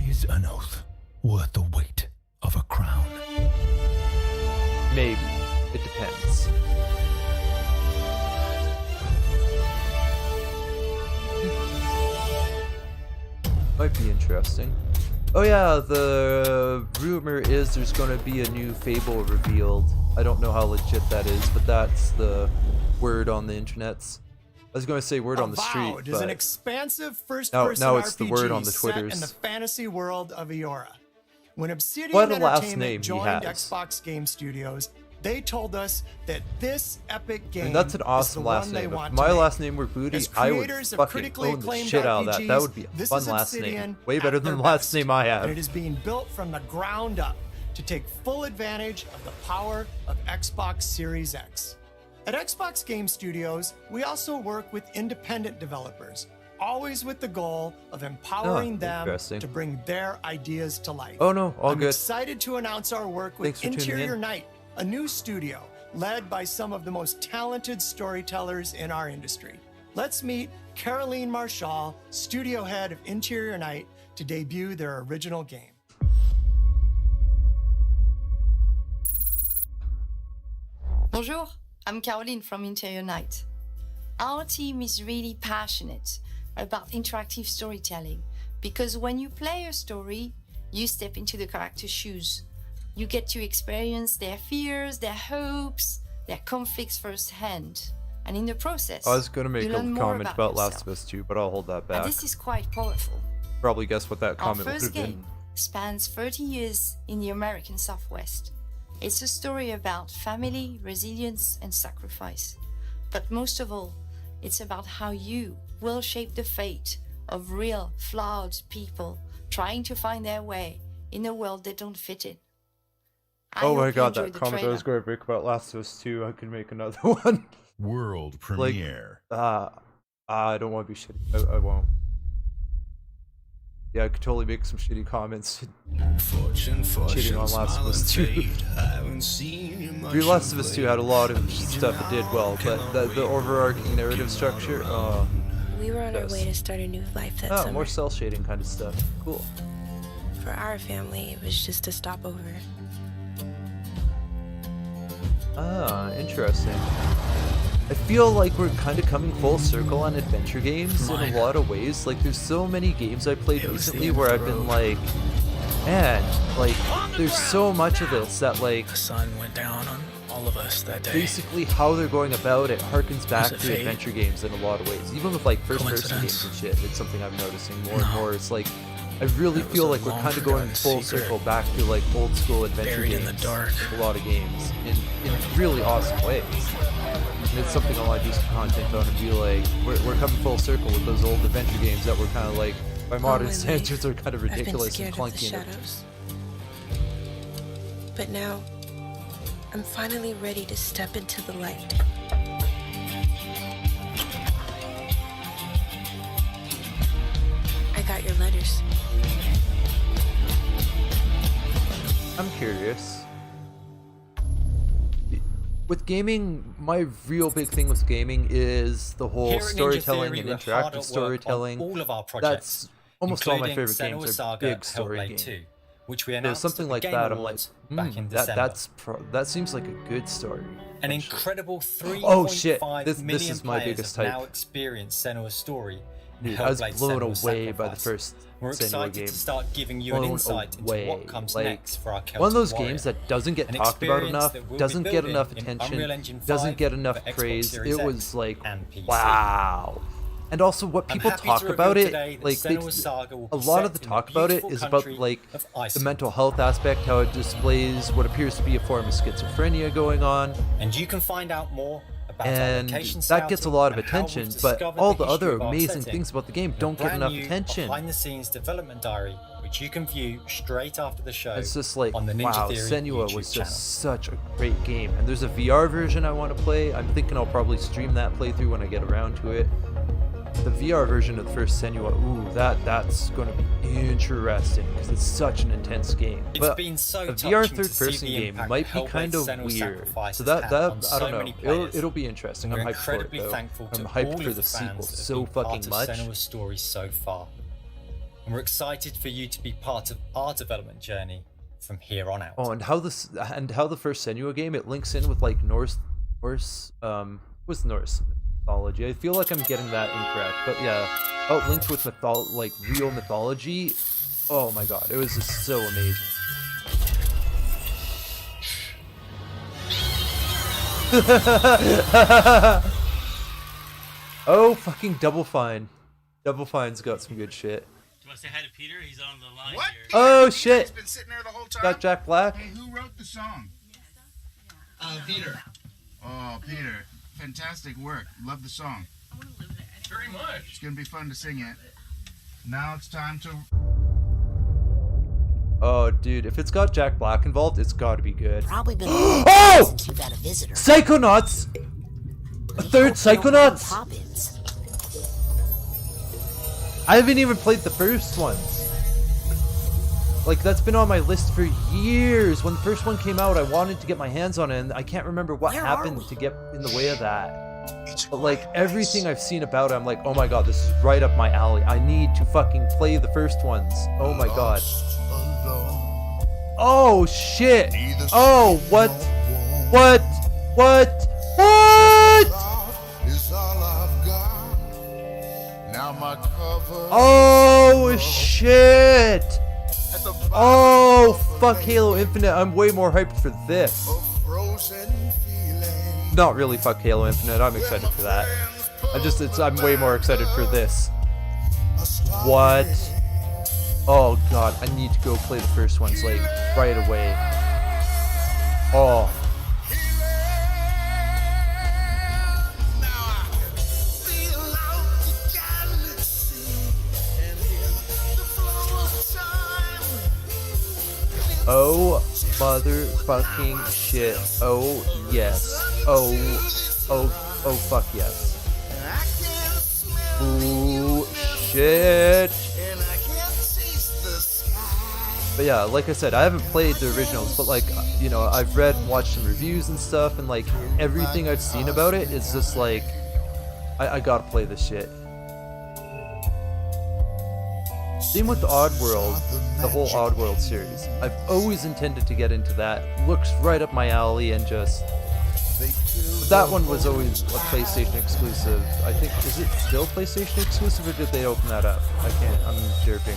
Is an oath worth the weight of a crown? Maybe. It depends. Might be interesting. Oh yeah, the rumor is there's going to be a new Fable revealed. I don't know how legit that is, but that's the word on the internets. I was going to say word on the street, Avowed but is an expansive first-person now it's RPG the word on the set Twitters. in the fantasy world of Eora. When Obsidian What a last Entertainment name he joined has. Xbox Game Studios, they told us that this epic game And that's an awesome is the last one they name. If want my to make. last name were Booty, As I would creators of fucking critically own the acclaimed shit out of that. That RPGs, would be a this fun is last Obsidian name. Way at better than their the last best. name I have. And it is being built from the ground up to take full advantage of the power of Xbox Series X. At Xbox Game Studios, we also work with independent developers, always with the goal of empowering them interesting. to bring their ideas to life. Oh no, all I'm good. excited to announce our work with Thanks for tuning Interior in. Night, a new studio led by some of the most talented storytellers in our industry. Let's meet Caroline Marshall, studio head of Interior Night, to debut their original game. Bonjour, I'm Caroline from Interior Night. Our team is really passionate about interactive storytelling because when you play a story, you step into the character's shoes. You get to experience their fears, their hopes, their conflicts firsthand. And in the process, I was going to make you a learn more comment about Last yourself. of Us 2, but I'll hold that And back. this is quite powerful. Probably guess what that Our comment would first have been. game spans 30 years in the American Southwest. It's a story about family, resilience, and sacrifice. But most of all, it's about how you will shape the fate of real, flawed people trying to find their way in a world they don't fit in. I Oh my hope you god, enjoyed that the comment I trailer. was going to make about Last of Us 2, I could make another one. World premiere. I don't want to be shitty. I won't. Yeah, I could totally make some shitty comments. Cheating on Last of Us 2. Last of Us 2 had a lot of stuff it did well, but the overarching narrative structure, We were on our yes. way to start a new life that Oh, summer. more cell shading kind of stuff. Cool. For our family, it was just a stopover. Ah, interesting. I feel like we're kind of coming full circle on adventure games in a lot of ways. Like, there's so many games I played recently where I've been like, man, like, there's so much of this that, like, The sun went down on all of us that day. basically how they're going about it harkens back it to fate? adventure games in a lot of ways. Even with, like, first-person Coincidence? games and shit, it's something I'm noticing more and more. It's like, I really That feel was like a we're kind of long going full forgotten secret. circle back to like old school adventure Buried games. in the dark. A lot of games in really awesome ways. And it's something I want to do some content on and be like, we're coming full circle with those old adventure games that were kind of like, by modern standards, are kind of ridiculous and clunky. But now, I'm finally ready to step into the light. I got your letters. I'm curious. With gaming, my real big thing with gaming is the whole Here at Ninja storytelling Theory, and we're hard at work interactive on storytelling. all of our projects, That's almost all my including favorite games Senua's are Saga big story Hellblade games. 2, which we So announced something at the like Game that, I'm like, Awards back in December. that seems like a good story. An incredible 3.5 Oh shit! This million is my players biggest have hype. now experienced Senua's story. in Dude, I was Hellblade: blown Senua's away by the Sacrifice. first We're Senua excited game. to start giving you an Blown insight into away. what comes Like, next for our Celtic one of those warrior. games that doesn't get An talked about experience enough, that we'll be doesn't get building enough in attention, Unreal Engine doesn't 5 get enough for Xbox praise. Series It X was like, and PC. wow. And also, what I'm people happy talk to reveal about it, today that like Senua's Saga will a be lot set of the in the talk about it beautiful is about country like of the Iceland. mental health aspect, how it displays what appears to be a form of schizophrenia going on. And you can find out more about our And location that gets a lot of scouting and how attention, we've but discovered all the the other history of our amazing setting things about the game in a don't get brand enough new attention. behind-the-scenes development diary, which you can view straight after the show. It's just like, on the Ninja wow, Theory Senua YouTube was channel. just such a great game. And there's a VR version I want to play. I'm thinking I'll probably stream that playthrough when I get around to it. The VR version of the first Senua, ooh, that's going to be interesting because it's such an intense game. It's But been so a VR touching to see third-person the game impact might be Hellblade: kind of Senua's weird. Sacrifice So has that had on I so don't know. many players. It'll be interesting. I'm We're hyped for it incredibly though. thankful I'm to hyped all for of the fans sequel that have so been part fucking of much. Senua's story so far. And we're excited for you to be part of our development journey from here on out. Oh, and how the first Senua game, it links in with like Norse Norse mythology. I feel like I'm getting that incorrect, but yeah, how it linked with like real mythology. Oh my god, it was just so amazing. Oh, fucking Double Fine. Double Fine's got some good shit. Do you want to say hi to Peter? He's on the line What? here. Oh shit! He's been sitting there the whole time. Got Jack Black. Hey, who wrote the song? Peter. Oh, Peter. Fantastic work. Love the song. Very much. It's gonna be fun to sing it. Now it's time to. Oh, dude, if it's got Jack Black involved, it's got to be good. Probably been Oh! since you've had a visitor. Psychonauts! A third Psychonauts! Poppins. I haven't even played the first ones. Like, that's been on my list for years. When the first one came out, I wanted to get my hands on it, and I can't remember what happened to get in the way of that. But, like, everything I've seen about it, I'm like, oh my god, this is right up my alley. I need to fucking play the first ones. Oh my god. Oh, shit. Oh, what? What? What? What? Oh, shit. Oh, fuck Halo Infinite. I'm way more hyped for this. Not really fuck Halo Infinite. I'm excited for that. I'm way more excited for this. What? Oh god, I need to go play the first ones like right away. Oh. Oh motherfucking shit. Oh yes. Oh fuck yes. Ooh shit. But yeah, like I said, I haven't played the originals, but like, you know, I've read and watched some reviews and stuff, and like everything I've seen about it is just like, I gotta play this shit. Same with the Oddworld, the whole Oddworld series. I've always intended to get into that. Looks right up my alley, and just that one was always a PlayStation exclusive. I think, is it still PlayStation exclusive, or did they open that up? I can't, I'm jerking.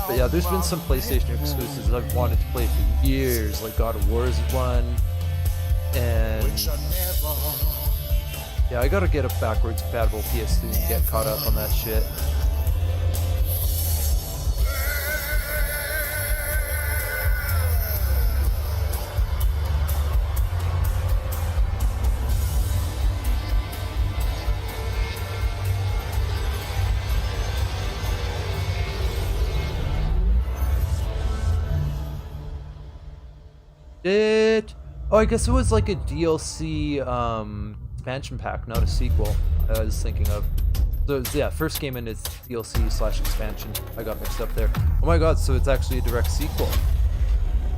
But yeah, there's been some PlayStation exclusives I've wanted to play for years, like God of War is one, and yeah, I gotta get a backwards compatible PS3 and get caught up on that shit. It. Oh, I guess it was like a DLC expansion pack, not a sequel. I was thinking of. So yeah, first game in its DLC/expansion. I got mixed up there. Oh my god, so it's actually a direct sequel.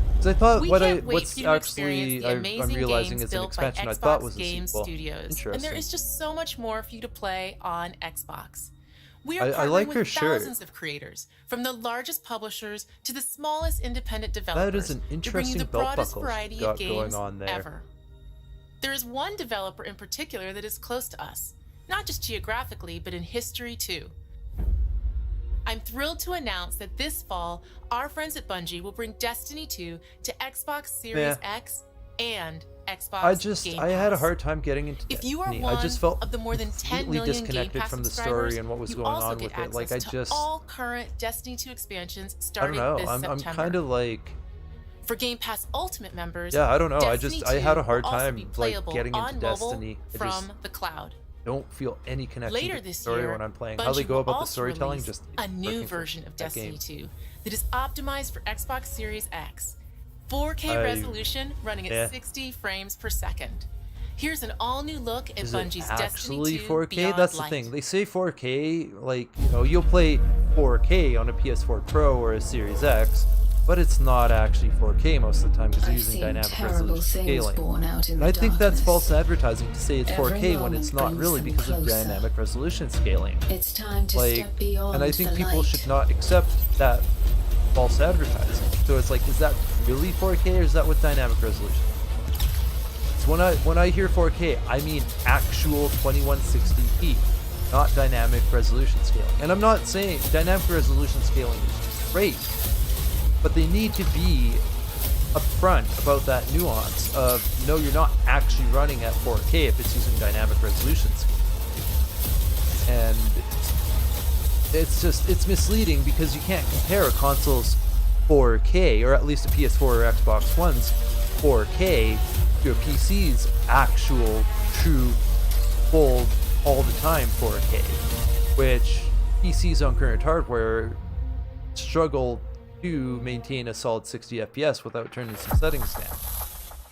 Because I thought what's actually I'm realizing is an expansion I thought was a sequel. Interesting. And there is just so much more for you to play on Xbox. We I are like partnering her with shirt. thousands of creators, from the largest publishers to the smallest independent developers. That is an to bring you interesting the belt broadest buckle variety she's got of games going on there. ever. There is one developer in particular that is close to us, not just geographically, but in history too. I'm thrilled to announce that this fall, our friends at Bungie will bring Destiny 2 to Xbox Series X and Xbox Game Pass. I had a hard time getting into If you are Destiny. one I just felt of the more than 10 completely million Game disconnected Pass from the subscribers, story and what was you going also on get with it. Like access I to just all current Destiny 2 expansions I don't starting know. this I'm September. kind of like For Game Pass Ultimate members, yeah, I don't know. Destiny I had a 2 hard will also time be like playable getting into on mobile Destiny. I from just the cloud. don't feel any connection Later to the this story year, when I'm playing. Bungie How they go will about the also storytelling release just a new working for version of that Destiny game. 2 that is optimized for Xbox Series X. 4K resolution running at 60 frames per second. Here's an all-new look at Is Bungie's it Destiny actually 2 4K? Beyond That's the Light. thing. They say 4K, like, you know, you'll play 4K on a PS4 Pro or a Series X, but it's not actually 4K most of the time because they're using dynamic resolution scaling. And I think that's false advertising to say it's 4K when it's not really because of dynamic resolution scaling. It's time to Like, step beyond and I think the people light. should not accept that false advertising. So it's like, is that really 4K or is that with dynamic resolution? So when I hear 4K, I mean actual 2160p, not dynamic resolution scaling. And I'm not saying dynamic resolution scaling is great, but they need to be upfront about that nuance of no, you're not actually running at 4K if it's using dynamic resolution scaling. And it's misleading because you can't compare a console's 4K, or at least a PS4 or Xbox One's 4K, to a PC's actual, true, full, all the time 4K, which PCs on current hardware struggle to maintain a solid 60 FPS without turning some settings down.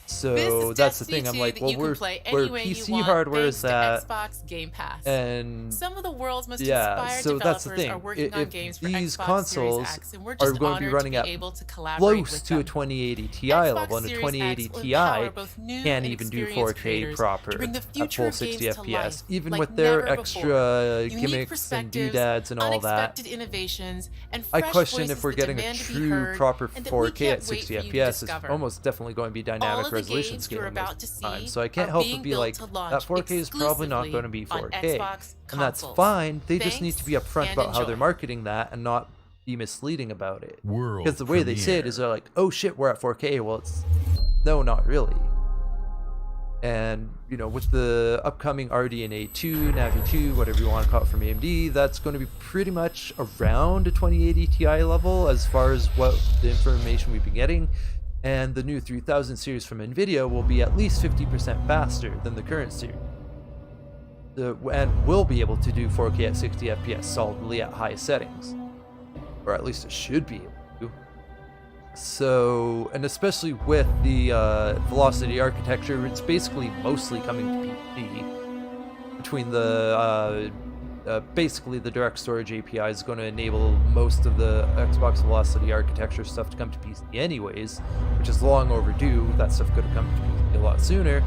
So that's the thing. I'm like, well, where PC hardware is at, Xbox Game Pass. And some of the world's most yeah, inspired so that's the developers thing. are working on If games for these Xbox consoles Series X, and we're are just going to be honored running to at be able to collaborate close with to a them. 2080 Ti Xbox level, and a Series 2080 X will Ti empower both new can't and even do experienced 4K creators proper to bring the at future full of 60 games to FPS, life even like with their never extra before. Unique gimmicks and perspectives, doodads and all that. unexpected innovations, and I fresh question voices if we're that getting a demand to be true heard, proper and that we 4K can't at wait 60 for you to FPS. It's discover. almost definitely going to be All dynamic of the resolution games you're scaling about most to of the time. see So I can't are help being but be built like, to launch that 4K is probably not exclusively going to be on 4K. Xbox And that's consoles. fine. They just need Thanks, to be upfront and about how they're enjoy. marketing that and not be misleading about it. World Because the way they say it is they're like, oh shit, we're at 4K. Well, it's no, not really. And, you know, with the upcoming RDNA 2, Navi 2, whatever you want to call it from AMD, that's going to be pretty much around a 2080 Ti level as far as what the information we've been getting. And the new 3000 series from NVIDIA will be at least 50% faster than the current series. And will be able to do 4K at 60 FPS solidly at high settings. Or at least it should be able to. So, and especially with the velocity architecture, it's basically mostly coming to PC. Between the, basically the direct storage API is going to enable most of the Xbox Velocity architecture stuff to come to PC anyways, which is long overdue. That stuff could have come to PC a lot sooner.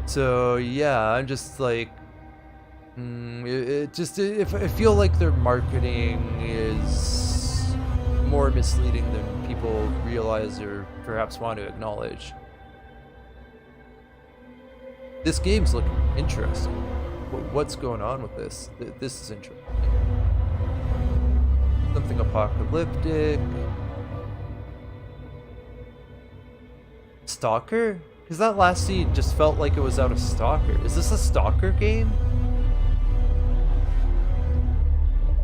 So yeah, I'm just like, I feel like their marketing is more misleading than people realize or perhaps want to acknowledge. This game's looking interesting. What's going on with this? This is interesting. Something apocalyptic. Stalker? Because that last scene just felt like it was out of Stalker. Is this a Stalker game?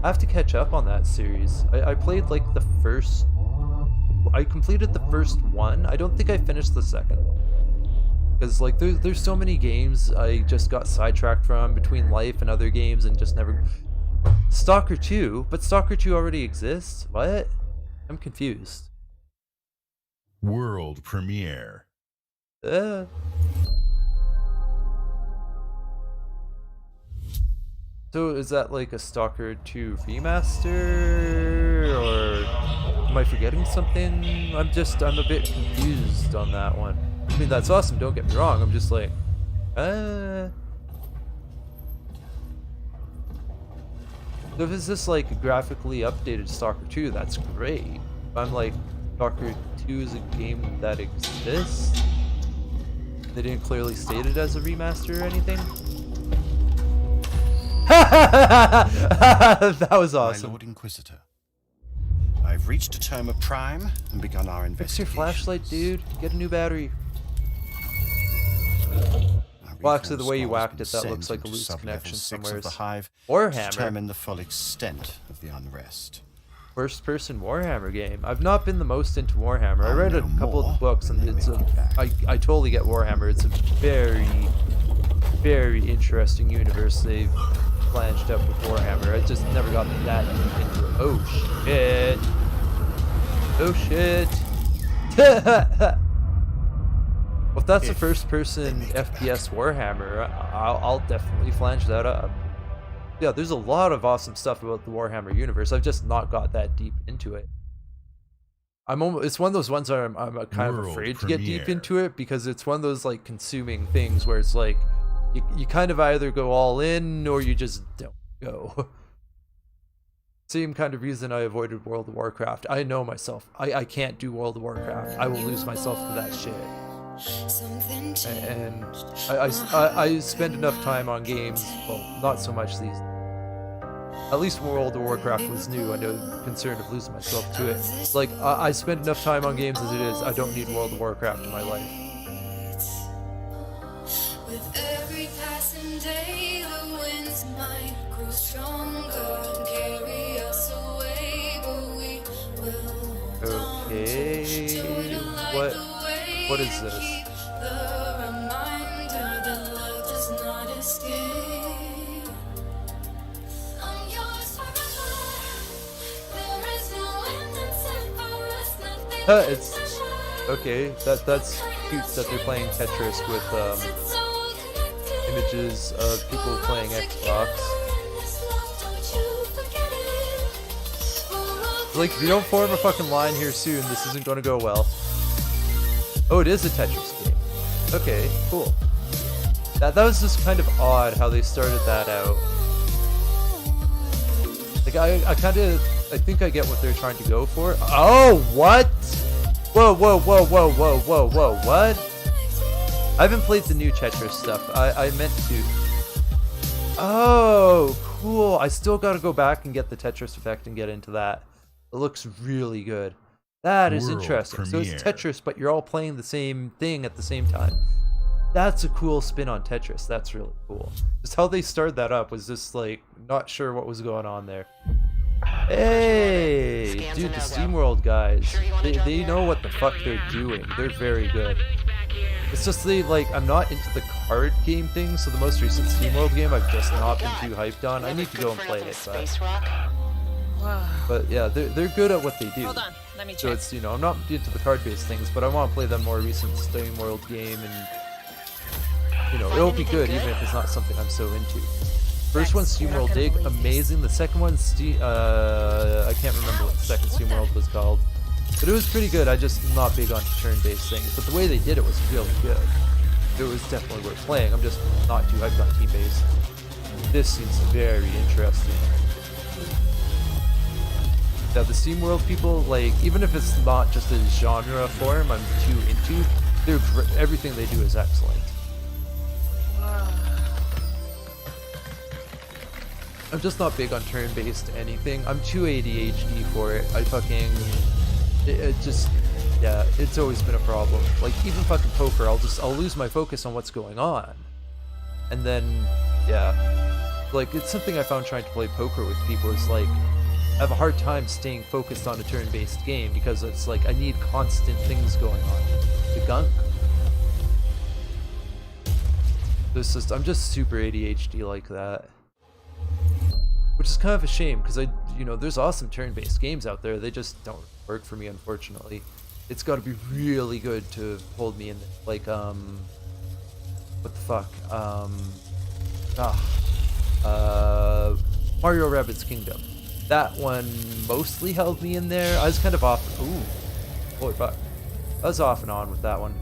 I have to catch up on that series. I played like the first... I completed the first one. I don't think I finished the second one. Because like there's so many games I just got sidetracked from between life and other games and just never... Stalker 2? But Stalker 2 already exists? What? I'm confused. World premiere. So is that like a Stalker 2 remaster, or am I forgetting something? I'm a bit confused on that one. I mean, that's awesome, don't get me wrong, I'm just like, So if it's just like a graphically updated Stalker 2, that's great. If I'm like, Stalker 2 is a game that exists, they didn't clearly state it as a remaster or anything. That was awesome. My Lord Inquisitor, I've reached a term of prime and begun our Fix your investigation. flashlight, dude. Get a new battery. Well, actually, the way you whacked it, that looks like a loose connection somewhere. The hive Warhammer. determine the full extent of the unrest. First-person Warhammer game. I've not been the most into Warhammer. I read a couple of the books, and I totally get Warhammer. It's a very, very interesting universe they've flanged up with Warhammer. I just never got that deep into it. Oh shit! Oh shit! Well, if that's a first-person FPS Warhammer, I'll definitely flange that up. Yeah, there's a lot of awesome stuff about the Warhammer universe. I've just not got that deep into it. It's one of those ones where I'm kind of afraid to get deep into it, because it's one of those like consuming things where it's like you kind of either go all in or you just don't go. Same kind of reason I avoided World of Warcraft. I know myself. I can't do World of Warcraft. I will lose myself to that shit. And I spend enough time on games, well, not so much these. At least when World of Warcraft was new, I know I'm concerned of losing myself to it. Like, I spend enough time on games as it is. I don't need World of Warcraft in my life. With every passing day, the winds might grow stronger and carry us away, but we will. Okay, what is this? The reminder that love does not escape. I'm yours forever. There is no end and separate, nothing. It's okay. That's cute that they're playing Tetris with images of people playing Xbox. Like, if you don't form a fucking line here soon, this isn't gonna go well. Oh, it is a Tetris game. Okay, cool. That was just kind of odd how they started that out. Like, I think I get what they're trying to go for. Oh, what? Whoa, what? I haven't played the new Tetris stuff. I meant to. Oh, cool. I still gotta go back and get the Tetris effect and get into that. It looks really good. That is interesting. So it's Tetris, but you're all playing the same thing at the same time. That's a cool spin on Tetris. That's really cool. Just how they started that up was just like, not sure what was going on there. Hey, dude, the SteamWorld guys, they know what the fuck they're doing. They're very good. It's just I'm not into the card game thing, so the most recent SteamWorld game I've just not been too hyped on. I need to go and play it, but yeah, they're good at what they do. Hold on, let me check. So it's, I'm not into the card-based things, but I want to play that more recent SteamWorld game, and it'll be good even if it's not something I'm so into. First one, SteamWorld Dig, amazing. The second one, I can't remember what the second SteamWorld was called, but it was pretty good. I just not big on turn-based things, but the way they did it was really good. It was definitely worth playing. I'm just not too hyped on team-based. This seems very interesting. Yeah, the SteamWorld people, even if it's not just a genre form I'm too into, everything they do is excellent. I'm just not big on turn-based anything. I'm too ADHD for it. It's always been a problem. Like, even fucking poker, I'll lose my focus on what's going on. And then, yeah. It's something I found trying to play poker with people is I have a hard time staying focused on a turn-based game because it's I need constant things going on. The gunk. I'm just super ADHD like that. Which is kind of a shame because there's awesome turn-based games out there. They just don't work for me, unfortunately. it's got to be really good to hold me in. Like what the fuck? Mario Rabbids Kingdom. That one mostly held me in there. I was kind of off. Ooh, holy fuck! I was off and on with that one.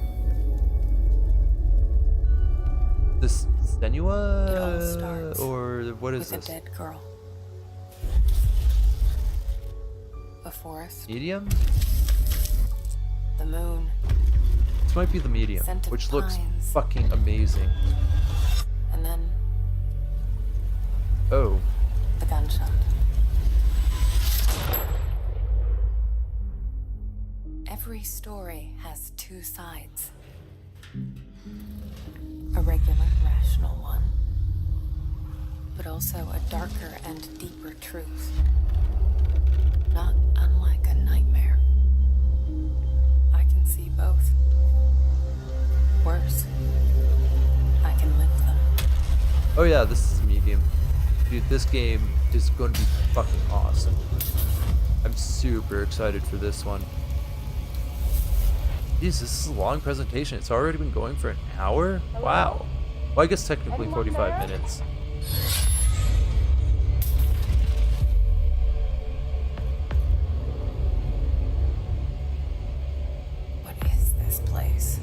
This Senua or what is with this? A dead girl. A forest. Medium? The moon. This might be the medium, Scented which looks pines. fucking amazing. And then Oh. the gunshot. Every story has two sides. A regular, rational one, but also a darker and deeper truth. Not unlike a nightmare. I can see both. Worse, I can live them. Oh yeah, this is medium. Dude, this game is going to be fucking awesome. I'm super excited for this one. Jeez, this is a long presentation. It's already been going for an hour? Wow. Well, I guess technically 45 minutes. What is this place?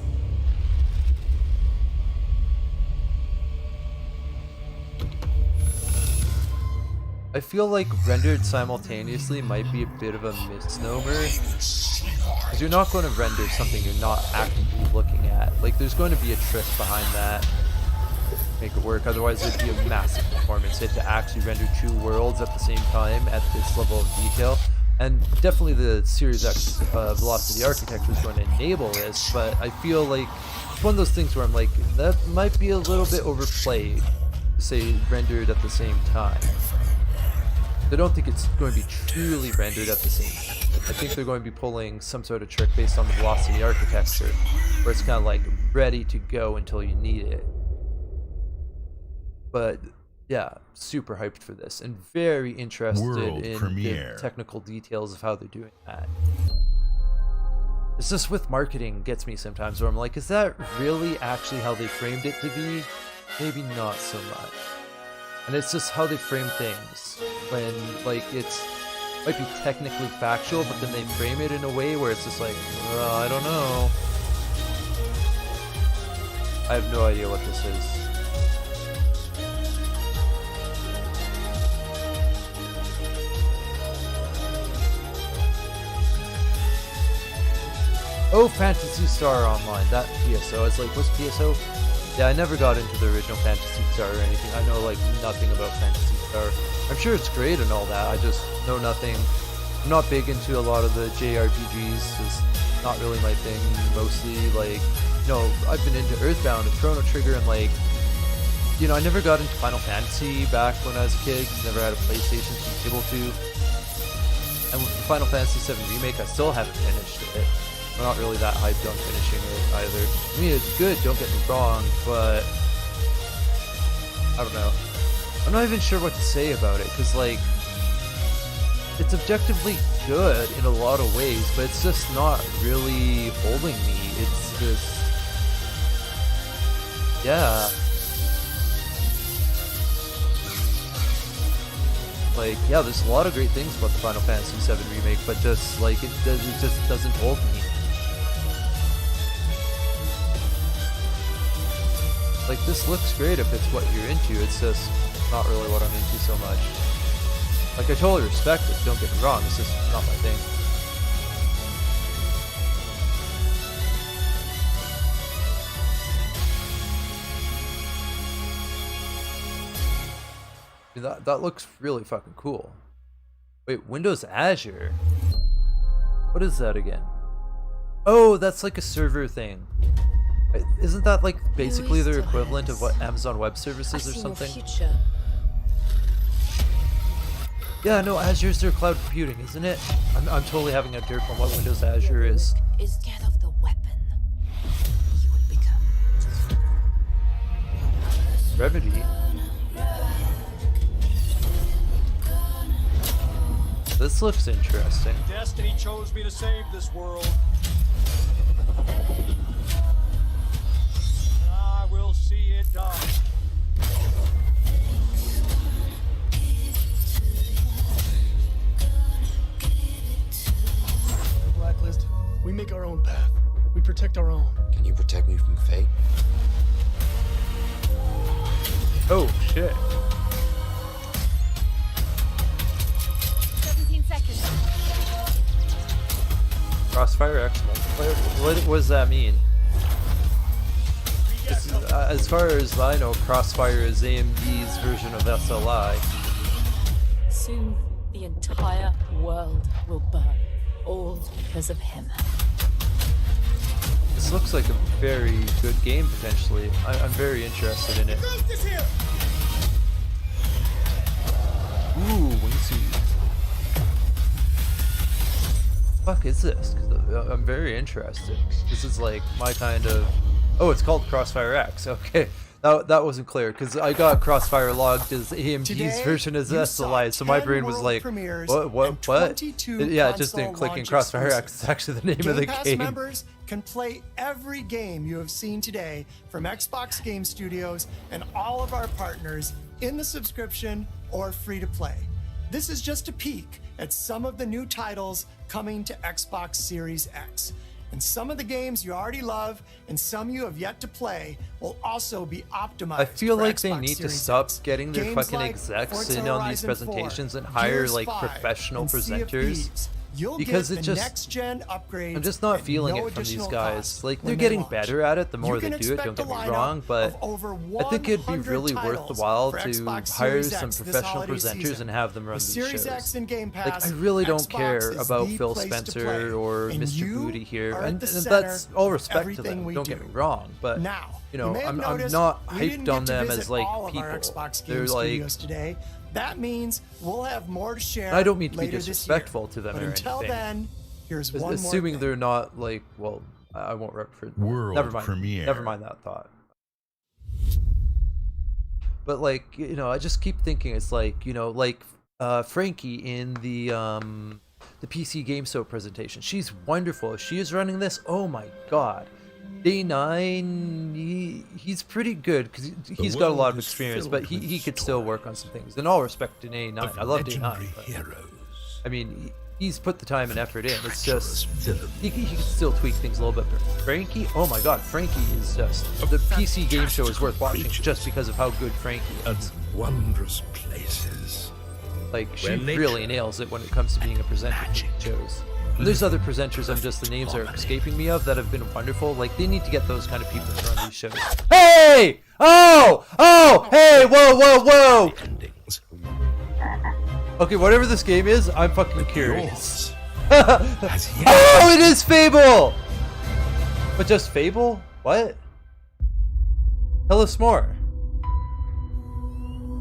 I feel like rendered simultaneously might be a bit of a misnomer. Because you're not going to render something you're not actively looking at. Like, there's going to be a trick behind that to make it work. Otherwise, it'd be a massive performance hit to actually render two worlds at the same time at this level of detail. And definitely the Series X velocity architecture is going to enable this, but I feel like it's one of those things where I'm like, that might be a little bit overplayed to say rendered at the same time. I don't think it's going to be truly rendered at the same time. I think they're going to be pulling some sort of trick based on the velocity architecture, where it's kind of like ready to go until you need it. But yeah, super hyped for this and very interested World in premiere. the technical details of how they're doing that. It's just with marketing gets me sometimes where I'm like, is that really actually how they framed it to be? Maybe not so much. And it's just how they frame things when, like, it's might be technically factual, but then they frame it in a way where it's just like, well, I don't know. I have no idea what this is. Oh, Phantasy Star Online, that PSO. I was like, what's PSO? Yeah, I never got into the original Phantasy Star or anything. I know, like, nothing about Phantasy Star. I'm sure it's great and all that, I just know nothing. I'm not big into a lot of the JRPGs, it's not really my thing, mostly, like, you know, I've been into Earthbound and Chrono Trigger and, like, you know, I never got into Final Fantasy back when I was a kid, 'cause I never had a PlayStation to be able to. And with the Final Fantasy VII Remake, I still haven't finished it. I'm not really that hyped on finishing it either. I mean, it's good, don't get me wrong, but I don't know. I'm not even sure what to say about it, because, like, it's objectively good in a lot of ways, but it's just not really holding me. It's just, yeah. Like, yeah, there's a lot of great things about the Final Fantasy VII Remake, but just, like, it just doesn't hold me. Like, this looks great if it's what you're into, it's just not really what I'm into so much. Like, I totally respect it, don't get me wrong, it's just not my thing. That looks really fucking cool. Wait, Windows Azure? What is that again? Oh, that's like a server thing. Isn't that like basically their equivalent of what Amazon Web Services or something? Yeah, no, Azure's their cloud computing, isn't it? I'm totally having a derp on what Windows Azure is. Instead of the weapon, you would become Remedy. This looks interesting. Destiny chose me to save this world. I will see it done. Blacklist. We make our own path. We protect our own. Can you protect me from fate? Oh shit. 17 seconds. Crossfire X multiplayer? What does that mean? This is, as far as I know, Crossfire is AMD's version of SLI. Soon, the entire world will burn. All because of him. This looks like a very good game, potentially. I'm very interested in it. Ooh, wingsuit. Fuck is this? 'Cause I'm very interested. This is like my kind of... Oh, it's called Crossfire X. Okay, that wasn't clear because I got Crossfire logged as AMD's Today, version as you SLI, so my 10 brain was world like, premieres what? and 22 Yeah, it just didn't console click in launch Crossfire X. exclusives. It's actually the name of the Game Pass game. members can play every game you have seen today from Xbox Game Studios and all of our partners in the subscription or free to play. This is just a peek at some of the new titles coming to Xbox Series X. And some of the games you already love and some you have yet to play will also be optimized. I feel for like they Xbox need to Series stop X. getting their Games fucking like execs Forza in on these Horizon 4, presentations and hire Gears like 5, professional and Sea of presenters. Thieves. You'll Because get it the just... next-gen upgrades I'm just not at feeling no it from these additional guys. cost Like, they're when they getting launch. better at it the more You they can do it, expect don't get a me lineup wrong, but of over I think it'd be 100 really worth the titles while for to Xbox hire Series some X this professional holiday presenters season. and have them run With these Series shows. X and Game Like, Pass, I really don't Xbox care is about the Phil place to Spencer play. or And Mr. you Booty here, are at and the that's center all of respect to everything them, we don't do. get me wrong, but Now, you know, may have I'm noticed not we didn't hyped on get to them visit as like all of people. our Xbox Game They're like... Studios today. That means we'll have more to share. I don't mean to be later this disrespectful year. to them But or until anything. then, here's one more Assuming thing. they're not like, well, I won't reference. World Never mind. premiere. Never mind that thought. But like, you know, I just keep thinking it's like, you know, like Frankie in the PC Game Show presentation. She's wonderful. She is running this. Oh my god. Day 9, he's pretty good because he's got a lot of experience, but he could still work on some things. In all respect to Day 9, I love Day 9. I mean, he's put the time and effort in. It's just he can still tweak things a little bit. But Frankie, oh my god, Frankie is just the PC Game Show is worth watching just because of how good Frankie is. Wondrous places. Like she Where nature really nails it when it comes to being a presenter for these shows. And there's other presenters, the names are escaping me of, that have been wonderful. Like, they need to get those kind of people to run these shows. Hey! Oh! Oh! Hey! Whoa, whoa, whoa! Okay, whatever this game is, I'm fucking curious. Oh, it is Fable! But just Fable? What? Tell us more.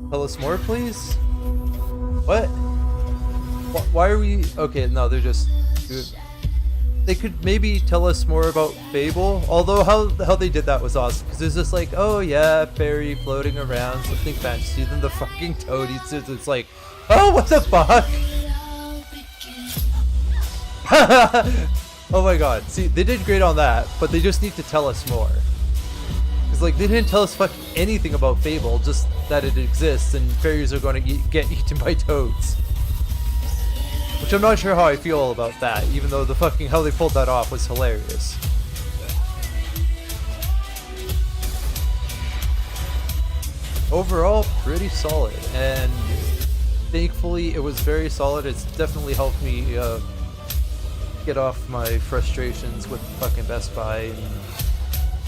Tell us more, please? What? Why are we... Okay, no, they're just... They could maybe tell us more about Fable, although how they did that was awesome, because it's just like, oh yeah, fairy floating around, something fantasy, then the fucking toad eats it, it's like, oh, what the fuck? Oh my god, see, they did great on that, but they just need to tell us more. Because like, they didn't tell us fucking anything about Fable, just that it exists and fairies are going to get eaten by toads. Which I'm not sure how I feel about that, even though the fucking how they pulled that off was hilarious. Overall, pretty solid, and thankfully it was very solid. It's definitely helped me get off my frustrations with fucking Best Buy and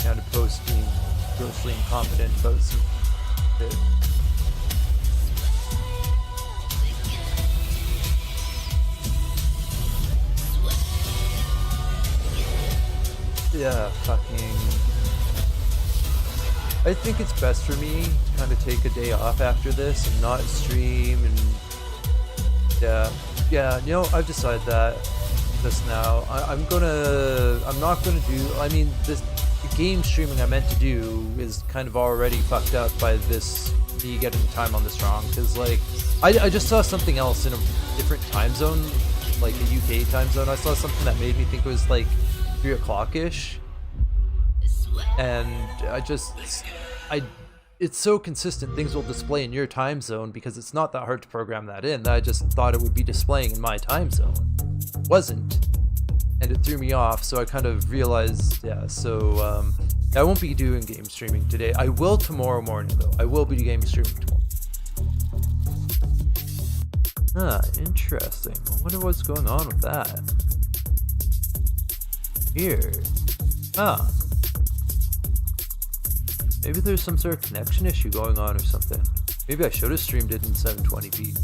kind of post being grossly incompetent about some shit. Yeah, fucking... I think it's best for me to kind of take a day off after this and not stream and... Yeah, you know, I've decided that just now. I'm not gonna do... I mean, the game streaming I meant to do is kind of already fucked up by this, me getting the time on this wrong, because, like, I just saw something else in a different time zone, like a UK time zone. I saw something that made me think it was, like, 3 o'clock-ish, and it's so consistent. Things will display in your time zone because it's not that hard to program that in. I just thought it would be displaying in my time zone. It wasn't, and it threw me off. So I kind of realized, yeah. So I won't be doing game streaming today. I will tomorrow morning though. I will be game streaming tomorrow. Ah, interesting. I wonder what's going on with that. Weird. Ah. Maybe there's some sort of connection issue going on or something. Maybe I should have streamed it in 720p.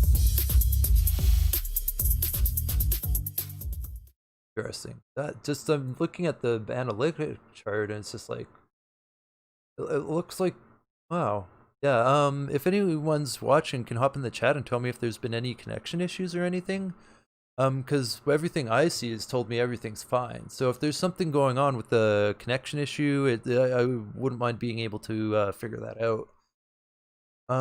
Interesting. That just, I'm looking at the analytics chart and it's just like, it looks like, wow. Yeah, if anyone's watching can hop in the chat and tell me if there's been any connection issues or anything. Because everything I see has told me everything's fine. So if there's something going on with the connection issue, I wouldn't mind being able to figure that out.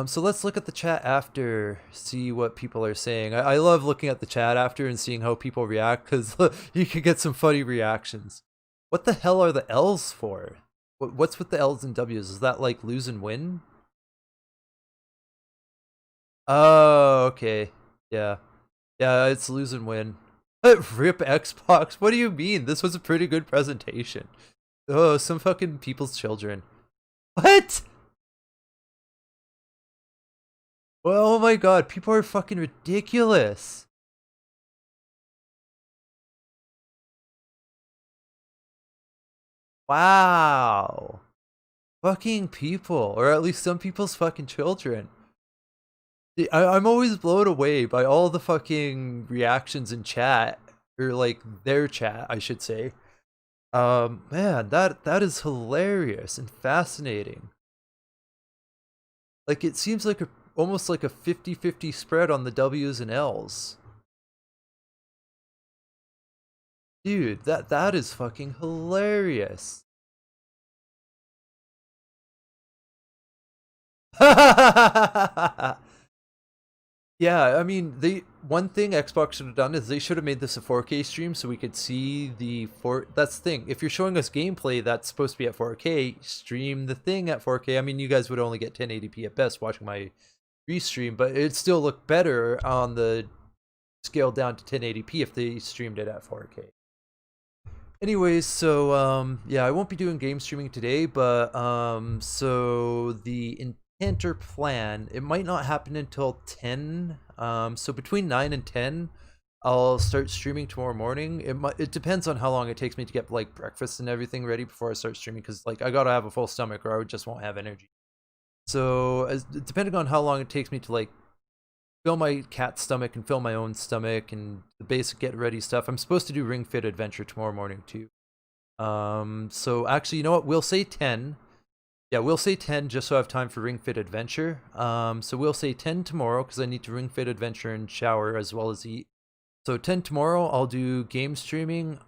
So let's look at the chat after, see what people are saying. I love looking at the chat after and seeing how people react, because you can get some funny reactions. What the hell are the L's for? What's with the L's and W's? Is that like lose and win? Oh, okay. Yeah. Yeah, it's lose and win. Rip Xbox. What do you mean? This was a pretty good presentation. Oh, some fucking people's children. What? Oh my god, people are fucking ridiculous. Wow. Fucking people, or at least some people's fucking children. I'm always blown away by all the fucking reactions in chat, or like their chat, I should say. Man, that is hilarious and fascinating. Like, it seems like almost like a 50-50 spread on the W's and L's. Dude, that is fucking hilarious. Yeah, I mean, one thing Xbox should have done is they should have made this a 4K stream so we could see that's the thing. If you're showing us gameplay that's supposed to be at 4K, stream the thing at 4K. I mean, you guys would only get 1080p at best watching my restream, but it'd still look better on the scale down to 1080p if they streamed it at 4K. Anyways, so yeah, I won't be doing game streaming today, but so the intent or plan, it might not happen until 10. So between 9 and 10, I'll start streaming tomorrow morning. It depends on how long it takes me to get like breakfast and everything ready before I start streaming, because like I gotta have a full stomach or I just won't have energy. So depending on how long it takes me to like fill my cat's stomach and fill my own stomach and the basic get ready stuff. I'm supposed to do Ring Fit Adventure tomorrow morning too. So actually, you know what? We'll say 10. Yeah, we'll say 10 just so I have time for Ring Fit Adventure. So we'll say 10 tomorrow because I need to Ring Fit Adventure and shower as well as eat. So 10 tomorrow, I'll do game streaming.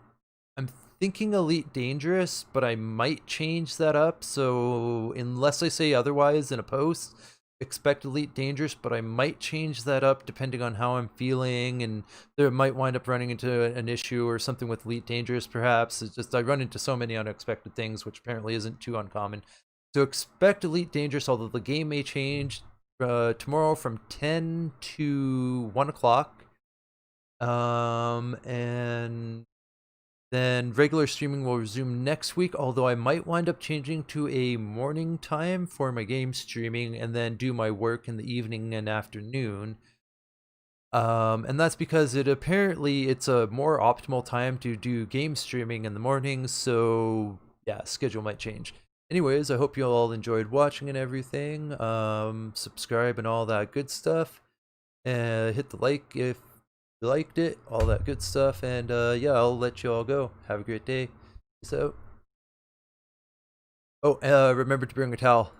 I'm thinking Elite Dangerous, but I might change that up. So unless I say otherwise in a post, expect Elite Dangerous, but I might change that up depending on how I'm feeling, and there might wind up running into an issue or something with Elite Dangerous perhaps. It's just I run into so many unexpected things, which apparently isn't too uncommon. So expect Elite Dangerous, although the game may change tomorrow from 10 to 1 o'clock. And then regular streaming will resume next week, although I might wind up changing to a morning time for my game streaming and then do my work in the evening and afternoon. And that's because apparently it's a more optimal time to do game streaming in the morning, so yeah, schedule might change. Anyways, I hope you all enjoyed watching and everything. Subscribe and all that good stuff. Hit the like if you liked it, all that good stuff, and yeah, I'll let you all go. Have a great day. Peace out. Oh, remember to bring a towel.